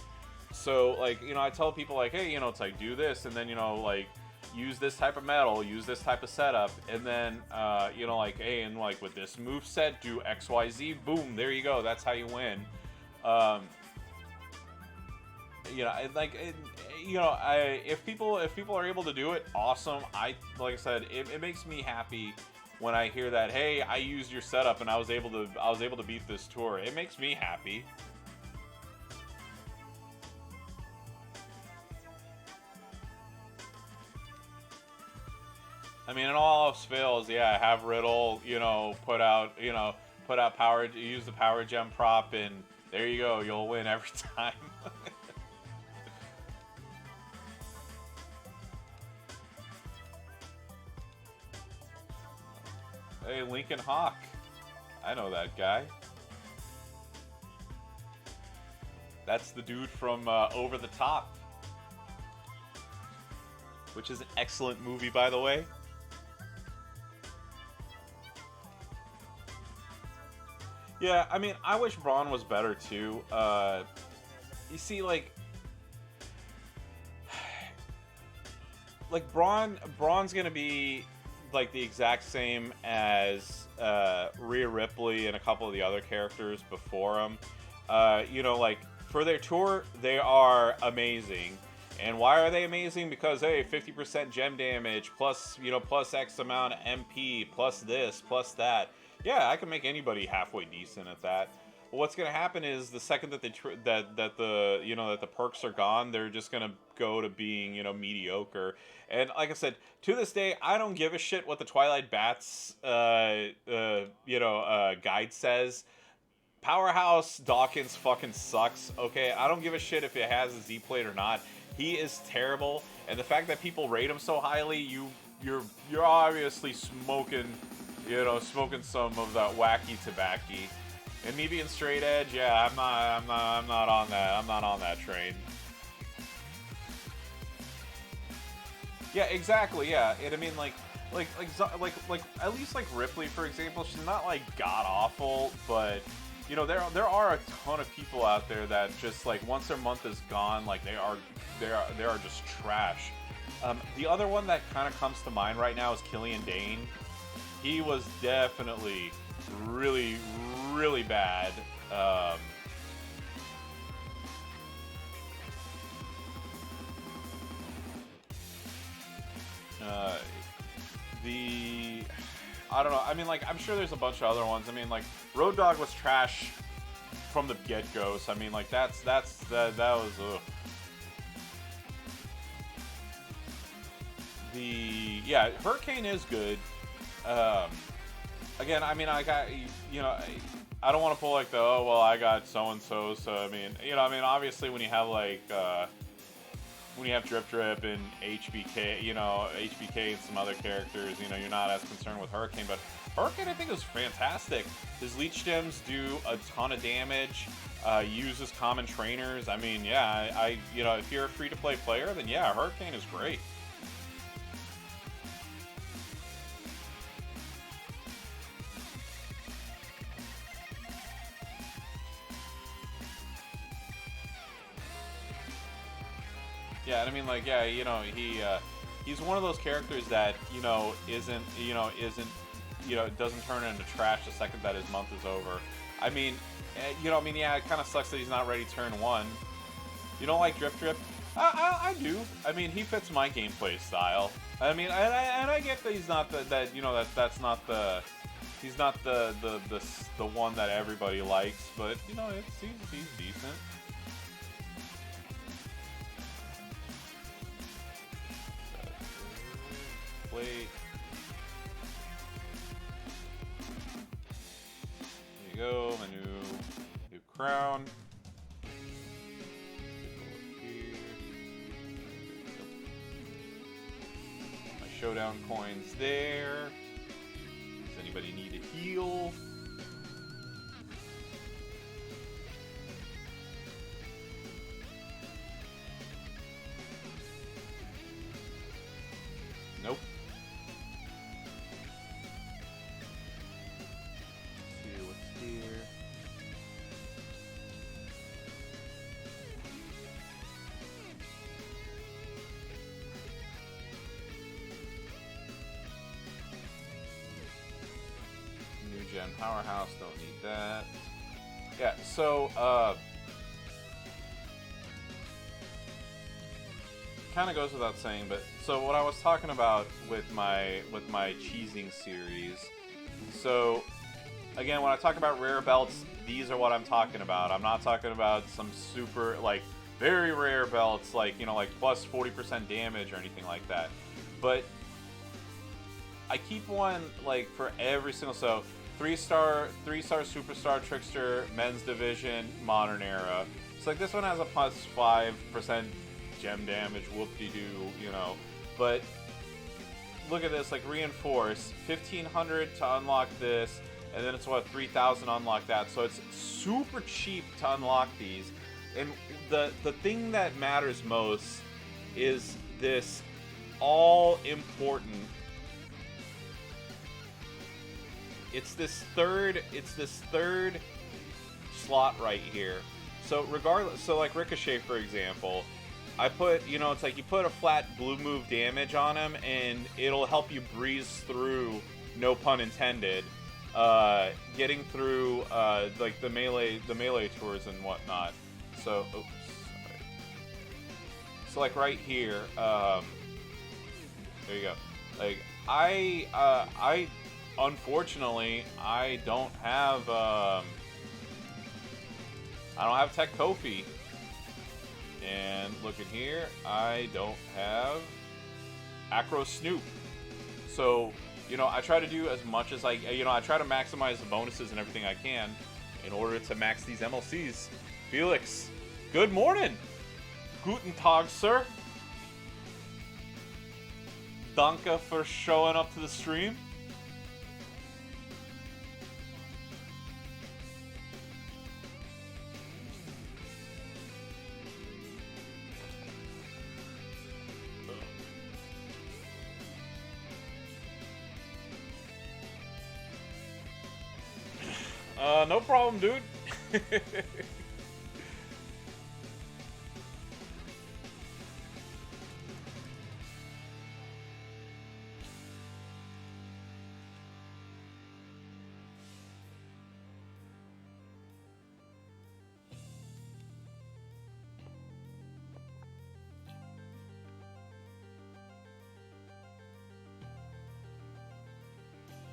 So, like, I tell people, like, hey, it's like, do this, and then, like, use this type of metal, use this type of setup, and then, like, hey, and, like, with this move set, do XYZ, boom, there you go, that's how you win. If people are able to do it, awesome. Like I said, it makes me happy when I hear that, hey, I used your setup and I was able to beat this tour. It makes me happy. I mean, in all else fails, yeah, have Riddle, put out power, use the power gem prop, and there you go, you'll win every time. Hey, Lincoln Hawk. I know that guy. That's the dude from Over the Top, which is an excellent movie, by the way. Yeah, I mean, I wish Braun was better too. You see, like Braun's gonna be like the exact same as Rhea Ripley and a couple of the other characters before him. Like, for their tour, they are amazing. And why are they amazing? Because, hey, 50% gem damage, plus, plus X amount of MP, plus this, plus that. Yeah, I can make anybody halfway decent at that. But what's gonna happen is the second that the perks are gone, they're just gonna go to being mediocre. And like I said, to this day, I don't give a shit what the Twilight Bats guide says. Powerhouse Dawkins fucking sucks. Okay, I don't give a shit if it has a Z plate or not. He is terrible, and the fact that people rate him so highly, you're obviously smoking some of that wacky tobacco. And me being straight edge, yeah, I'm not on that. I'm not on that train. Yeah, exactly. Yeah, and I mean, like at least like Ripley, for example, she's not like god awful, but there are a ton of people out there that just, like, once their month is gone, like, they are just trash. The other one that kind of comes to mind right now is Killian Dane. He was definitely really, really bad. I don't know. I mean, like, I'm sure there's a bunch of other ones. I mean, like, Road Dogg was trash from the get-go. So, I mean, like, that was, ugh. yeah, Hurricane is good. Um, Again, I mean, you know, I don't want to pull like the, oh well, I got so and so. So I mean, you know, I mean, obviously when you have like when you have Drip Drip and HBK, you know, HBK and some other characters, you know, you're not as concerned with Hurricane. But Hurricane, I think, is fantastic. His Leech Gems do a ton of damage. Uses common trainers. I mean, yeah, you know, if you're a free-to-play player, then yeah, Hurricane is great. Yeah, and I mean, like, yeah, you know, he's one of those characters that, you know, doesn't turn into trash the second that his month is over. I mean, you know, I mean, yeah, it kind of sucks that he's not ready turn 1. You don't like Drip Drip? I do. I mean, he fits my gameplay style. I mean, and I get that he's not that you know, that's not the, he's not the one that everybody likes, but you know, he's decent. Wait. There you go, my new crown. My showdown coins there. Does anybody need a heal? Nope. Gen Powerhouse, don't need that. Yeah, so kind of goes without saying, but so what I was talking about with my cheesing series. So again, when I talk about rare belts, these are what I'm talking about. I'm not talking about some super, like, very rare belts, like, you know, like plus 40% damage or anything like that. But I keep one like for every single, so 3-star, superstar, trickster, men's division, modern era. So like this one has a plus 5% gem damage, whoop-de-doo, you know. But look at this, like reinforce, 1500 to unlock this, and then it's what, 3000 to unlock that. So it's super cheap to unlock these. And the thing that matters most is this all important. It's this third slot right here. So regardless, so like Ricochet, for example, I put, you know, it's like you put a flat blue move damage on him and it'll help you breeze through, no pun intended, getting through like the melee tours and whatnot. So, oops, sorry. So like right here, there you go. Like I unfortunately, I don't have Tech Kofi. And look in here, I don't have Acro Snoop. So, you know, I try to do as much as I try to maximize the bonuses and everything I can in order to max these MLCs. Felix, good morning. Guten Tag, sir. Danke for showing up to the stream. No problem, dude.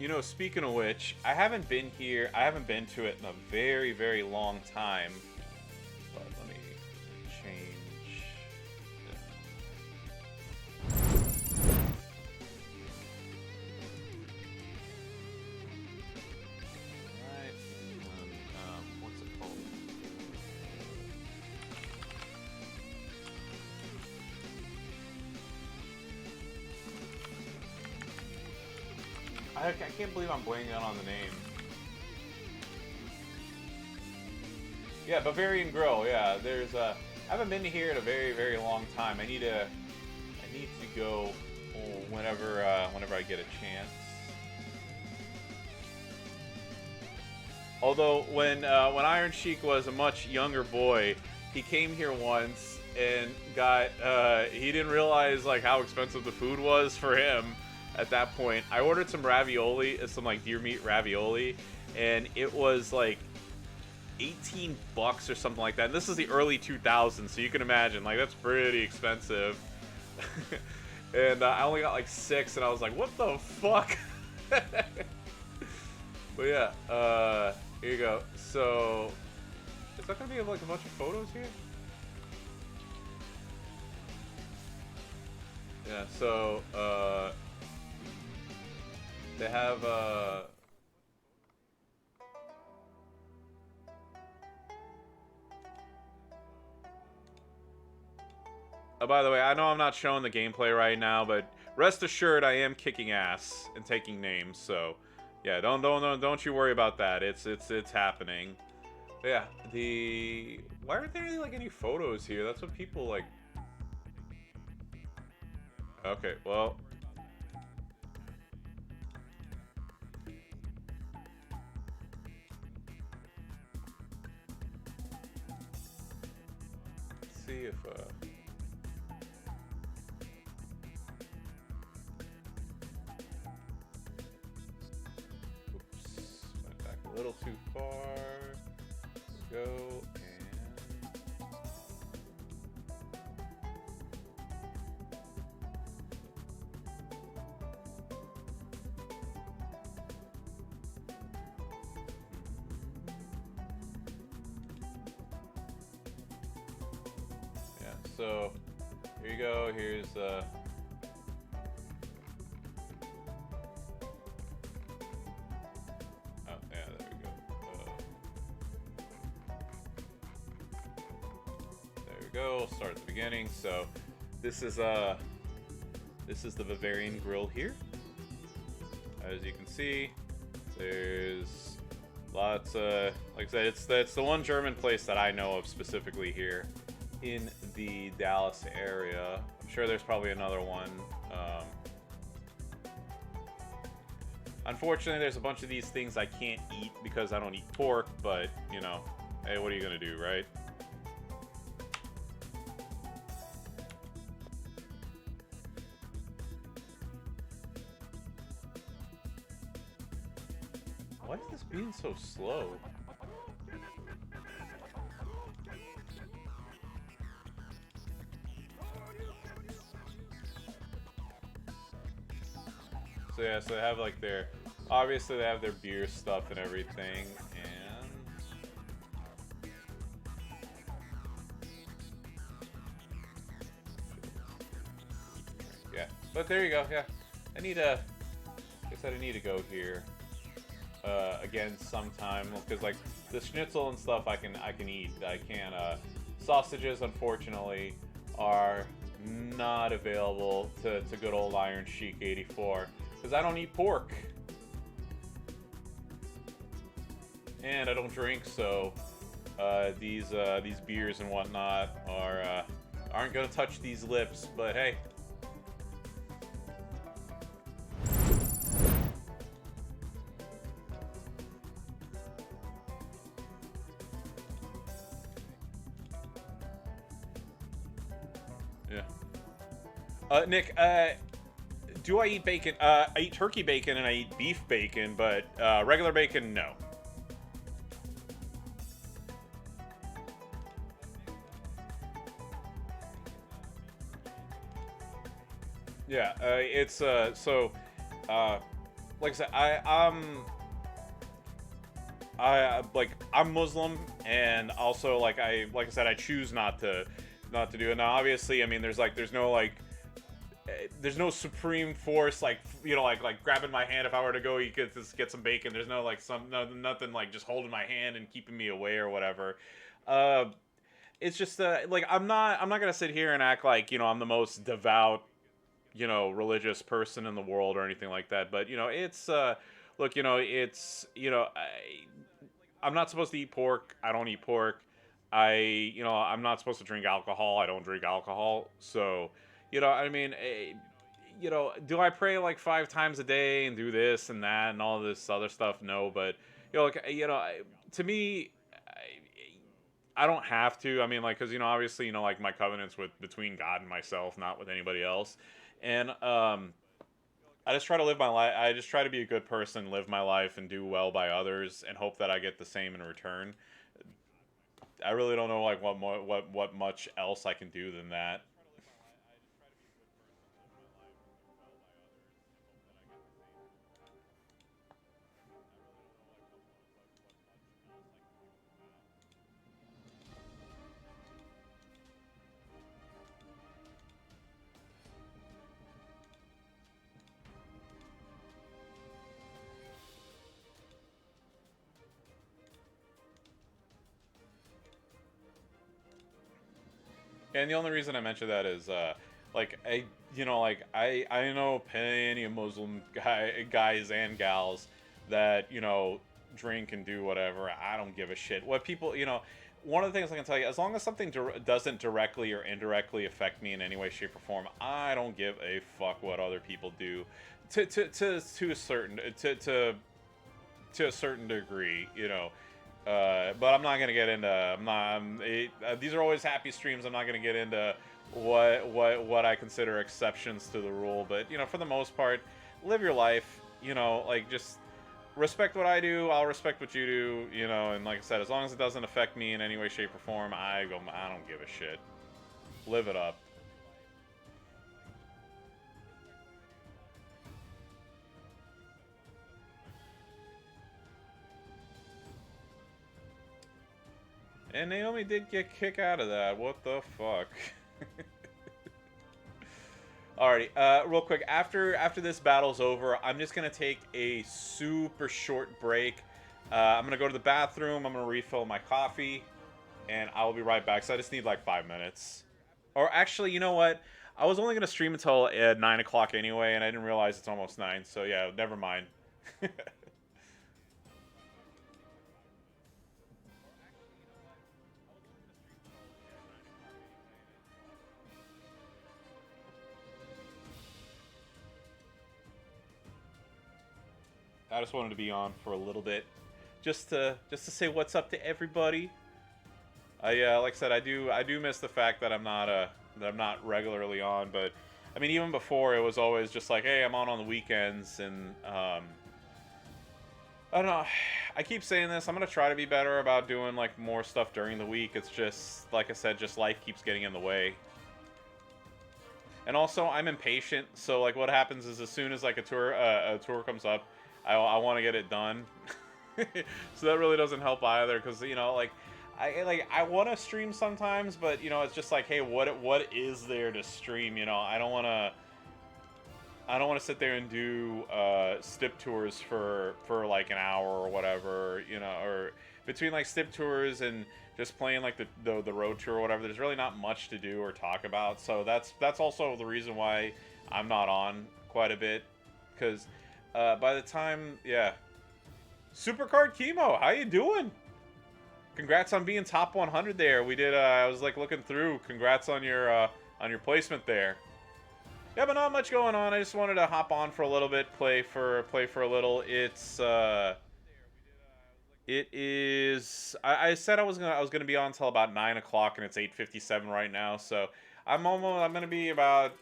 You know, speaking of which, I haven't been to it in a very, very long time. But let me change. I can't believe I'm blanking on the name. Yeah, Bavarian Grill. Yeah, there's I haven't been here in a very very long time. I need to go whenever I get a chance. Although when Iron Sheik was a much younger boy, he came here once and got he didn't realize like how expensive the food was for him at that point. I ordered some ravioli, some like deer meat ravioli, and it was like $18 or something like that. And this is the early 2000s, so you can imagine like that's pretty expensive. And I only got like 6, and I was like, what the fuck? But yeah, here you go. So, is that gonna be like a bunch of photos here? Yeah. So, they have oh, by the way, I know I'm not showing the gameplay right now, but rest assured, I am kicking ass and taking names. So, yeah, don't you worry about that. It's happening. But yeah, why aren't there like any photos here? That's what people like. Okay, well. Let's see if oops, went back a little too far. Let's go and yeah. So here you go. Here's oh yeah, there we go. There we go. Start at the beginning. So this is the Bavarian Grill here. As you can see, there's lots like I said, it's the one German place that I know of specifically here in the Dallas area. I'm sure there's probably another one. Unfortunately, there's a bunch of these things I can't eat because I don't eat pork, but, you know, hey, what are you gonna do, right? Why is this being so slow? So yeah, so they have like obviously they have their beer stuff and everything, and yeah, but there you go, yeah. I guess I need to go here, again sometime, because like the schnitzel and stuff I can eat. I can't, sausages unfortunately are not available to good old Iron Sheik 84. Because I don't eat pork. And I don't drink, so these beers and whatnot aren't gonna touch these lips, but hey. Yeah. Nick, do I eat bacon? I eat turkey bacon and I eat beef bacon, but regular bacon, no. Yeah, it's so like I said, I'm Muslim, and also like I said, I choose not to do it. Now, obviously, I mean, there's no supreme force, like, you know, like grabbing my hand if I were to go get some bacon. There's no like nothing like just holding my hand and keeping me away or whatever. It's just like I'm not gonna sit here and act like, you know, I'm the most devout you know, religious person in the world or anything like that, but you know, it's look, you know, it's, you know, I'm not supposed to eat pork. I don't eat pork. You know, I'm not supposed to drink alcohol. I don't drink alcohol. So, you know, I mean, you know, do I pray like 5 times a day and do this and that and all this other stuff? No, but you know, like, you know, to me, I don't have to. I mean, like, because you know, obviously, you know, like my covenants with between God and myself, not with anybody else, and I just try to live my life. I just try to be a good person, live my life, and do well by others, and hope that I get the same in return. I really don't know like what much else I can do than that. And the only reason I mention that is, like you know, like I know plenty of Muslim guys and gals that you know drink and do whatever. I don't give a shit what people, you know. One of the things I can tell you, as long as something doesn't directly or indirectly affect me in any way, shape, or form, I don't give a fuck what other people do. To a certain to a certain degree, you know. But I'm not gonna get into. I'm not. These are always happy streams. I'm not gonna get into what I consider exceptions to the rule. But you know, for the most part, live your life. You know, like just respect what I do. I'll respect what you do. You know, and like I said, as long as it doesn't affect me in any way, shape, or form, I go. I don't give a shit. Live it up. And Naomi did get kicked out of that. What the fuck? Alrighty, real quick. After this battle's over, I'm just gonna take a super short break. I'm gonna go to the bathroom. I'm gonna refill my coffee, and I will be right back. So I just need like 5 minutes. Or actually, you know what? I was only gonna stream until 9 o'clock anyway, and I didn't realize it's almost 9. So yeah, never mind. I just wanted to be on for a little bit, just to say what's up to everybody. Like I said, I do miss the fact that I'm not regularly on, but I mean even before it was always just like, hey, I'm on the weekends, and I don't know. I keep saying this. I'm gonna try to be better about doing like more stuff during the week. It's just like I said, just life keeps getting in the way. And also, I'm impatient. So like, what happens is as soon as like a tour comes up, I want to get it done. So that really doesn't help either, because you know, I want to stream sometimes, but you know, it's just like, hey, what is there to stream? You know, I don't want to sit there and do stip tours for like an hour or whatever, you know, or between like stip tours and just playing like the road tour or whatever. There's really not much to do or talk about, so that's also the reason why I'm not on quite a bit, because by the time, yeah, Supercard Chemo, how you doing? Congrats on being top 100 there. We did. I was like looking through. Congrats on your placement there. Yeah, but not much going on. I just wanted to hop on for a little bit, play for a little. It is. I said I was gonna be on until about 9 o'clock, and it's 8:57 right now. So I'm gonna be about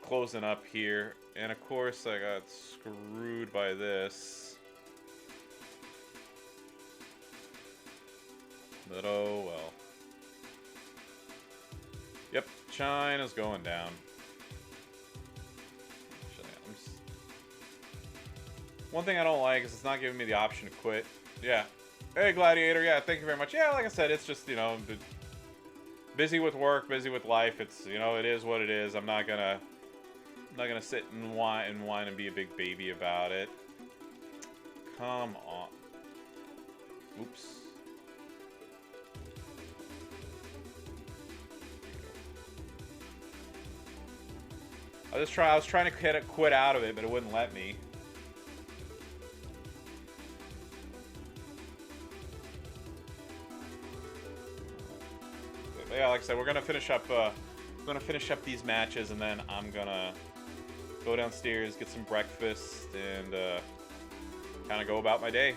closing up here. And of course, I got screwed by this. But oh well. Yep, China's going down. One thing I don't like is it's not giving me the option to quit. Yeah. Hey, Gladiator. Yeah, thank you very much. Yeah, like I said, it's just, you know, busy with work, busy with life. It's, you know, it is what it is. I'm not gonna sit and whine and be a big baby about it. Come on. Oops. I was trying to quit out of it, but it wouldn't let me. But yeah, like I said, we're gonna finish up these matches, and then I'm gonna go downstairs, get some breakfast, and kind of go about my day.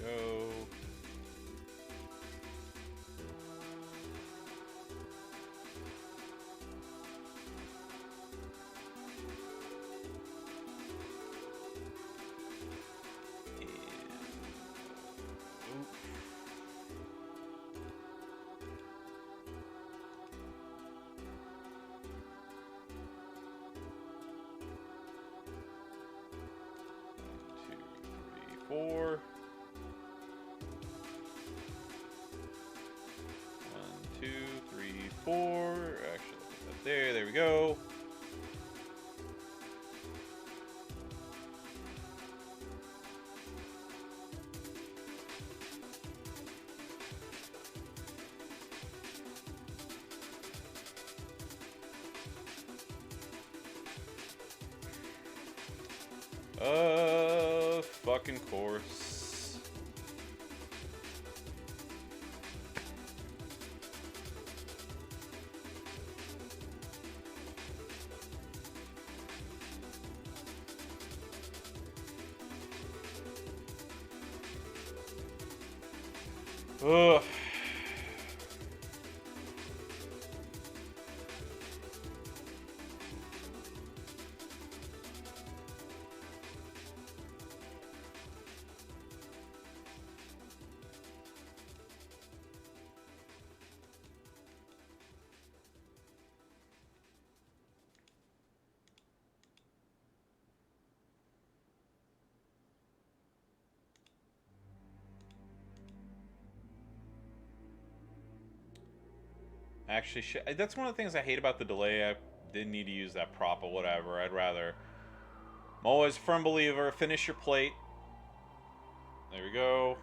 Go. Four. 1, 2, 3, 4. Actually, put that there. There we go. Fucking course. Ugh. Actually, that's one of the things I hate about the delay. I didn't need to use that prop or whatever. I'm always a firm believer, finish your plate. There we go.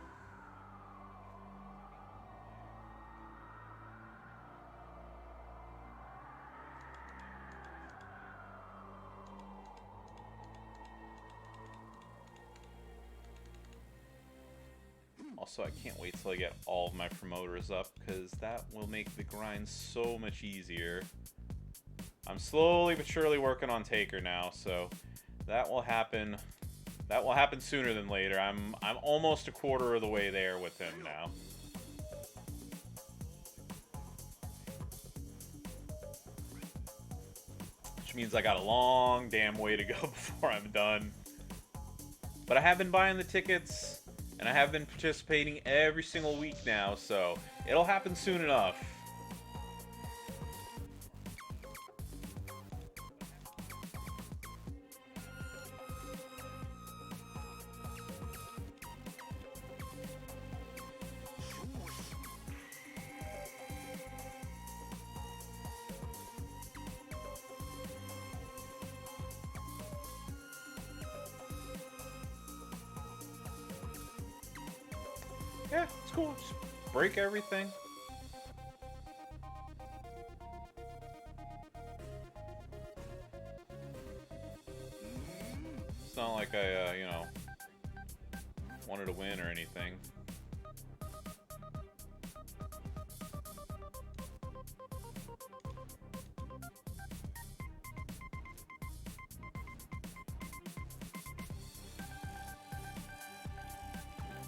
Also, I can't wait till I get all of my promoters up, because that will make the grind so much easier. I'm slowly but surely working on Taker now, so that will happen. That will happen sooner than later. I'm almost a quarter of the way there with him now. Which means I got a long damn way to go before I'm done. But I have been buying the tickets, and I have been participating every single week now, so it'll happen soon enough. Yeah, it's cool. Just break everything. It's not like I, you know, wanted to win or anything.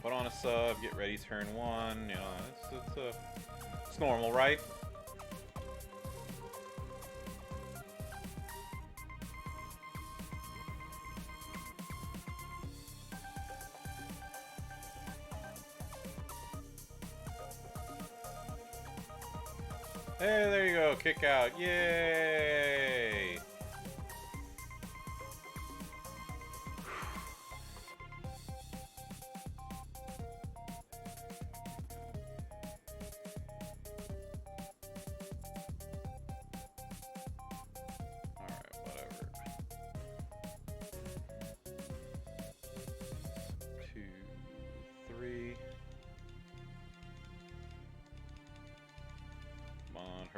Put on a sub, get ready turn one, you know, it's normal, right? Hey, there you go, kick out, yay!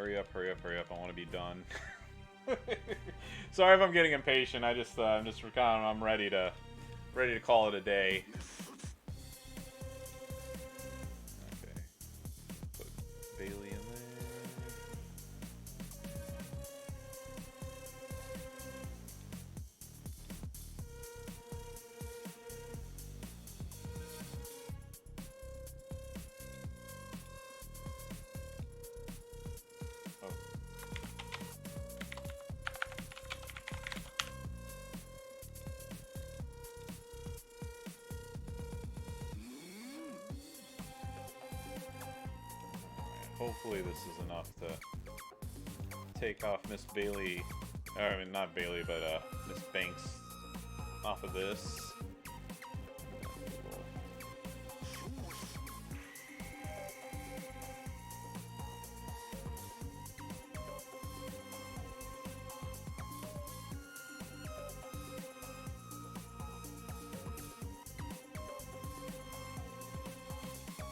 Hurry up, hurry up, hurry up. I want to be done. Sorry if I'm getting impatient. I'm ready to call it a day. Okay. Put Bailey in there. Hopefully this is enough to take off Miss Bailey, or I mean not Bailey, but Miss Banks off of this.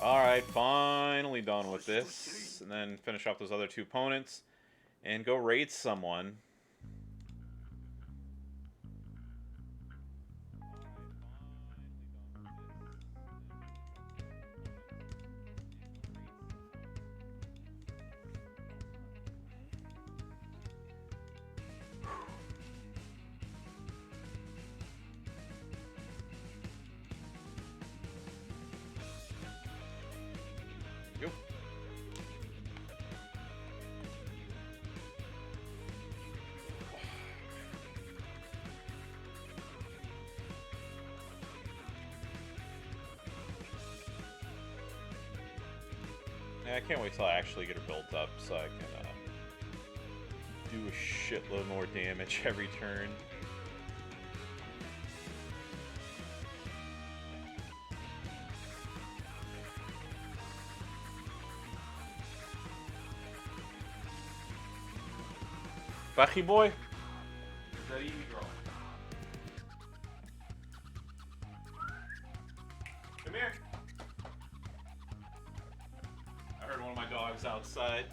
Alright, finally done with this. And then finish off those other two opponents. And go raid someone. Go. Yeah, I can't wait till I actually get her built up so I can do a shitload more damage every turn. Becky boy? Is that Evie girl? Come here. I heard one of my dogs outside.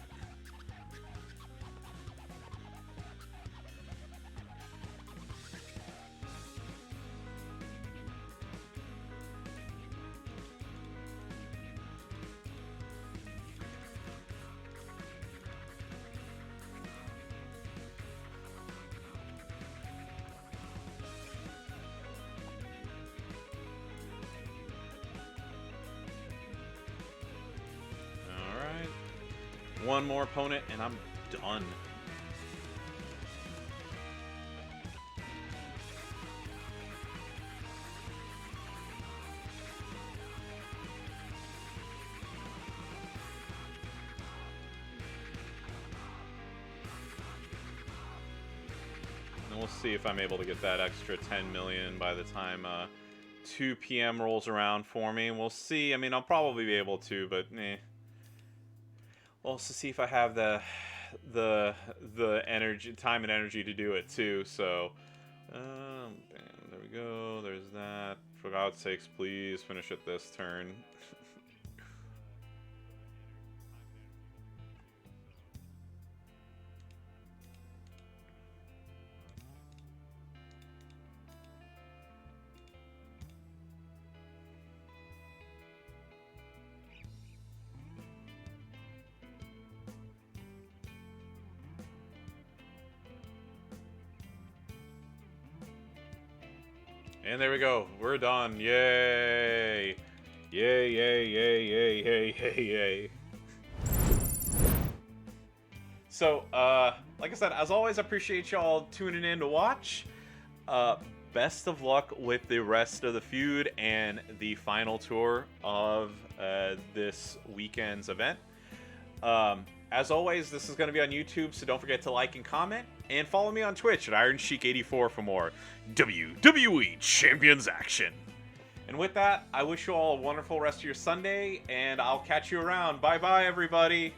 One more opponent and I'm done. And we'll see if I'm able to get that extra 10 million by the time 2 p.m. rolls around for me. We'll see. I mean, I'll probably be able to, but eh. We'll also see if I have the energy, time and energy to do it too. So, bam, there we go. There's that. For God's sakes, please finish it this turn. And there we go. We're done. Yay! Yay, yay, yay, yay, yay, yay, yay. So, like I said, as always, I appreciate y'all tuning in to watch. Best of luck with the rest of the feud and the final tour of this weekend's event. As always, this is going to be on YouTube, so don't forget to like and comment. And follow me on Twitch at IronSheik84 for more WWE Champions action. And with that, I wish you all a wonderful rest of your Sunday, and I'll catch you around. Bye-bye, everybody.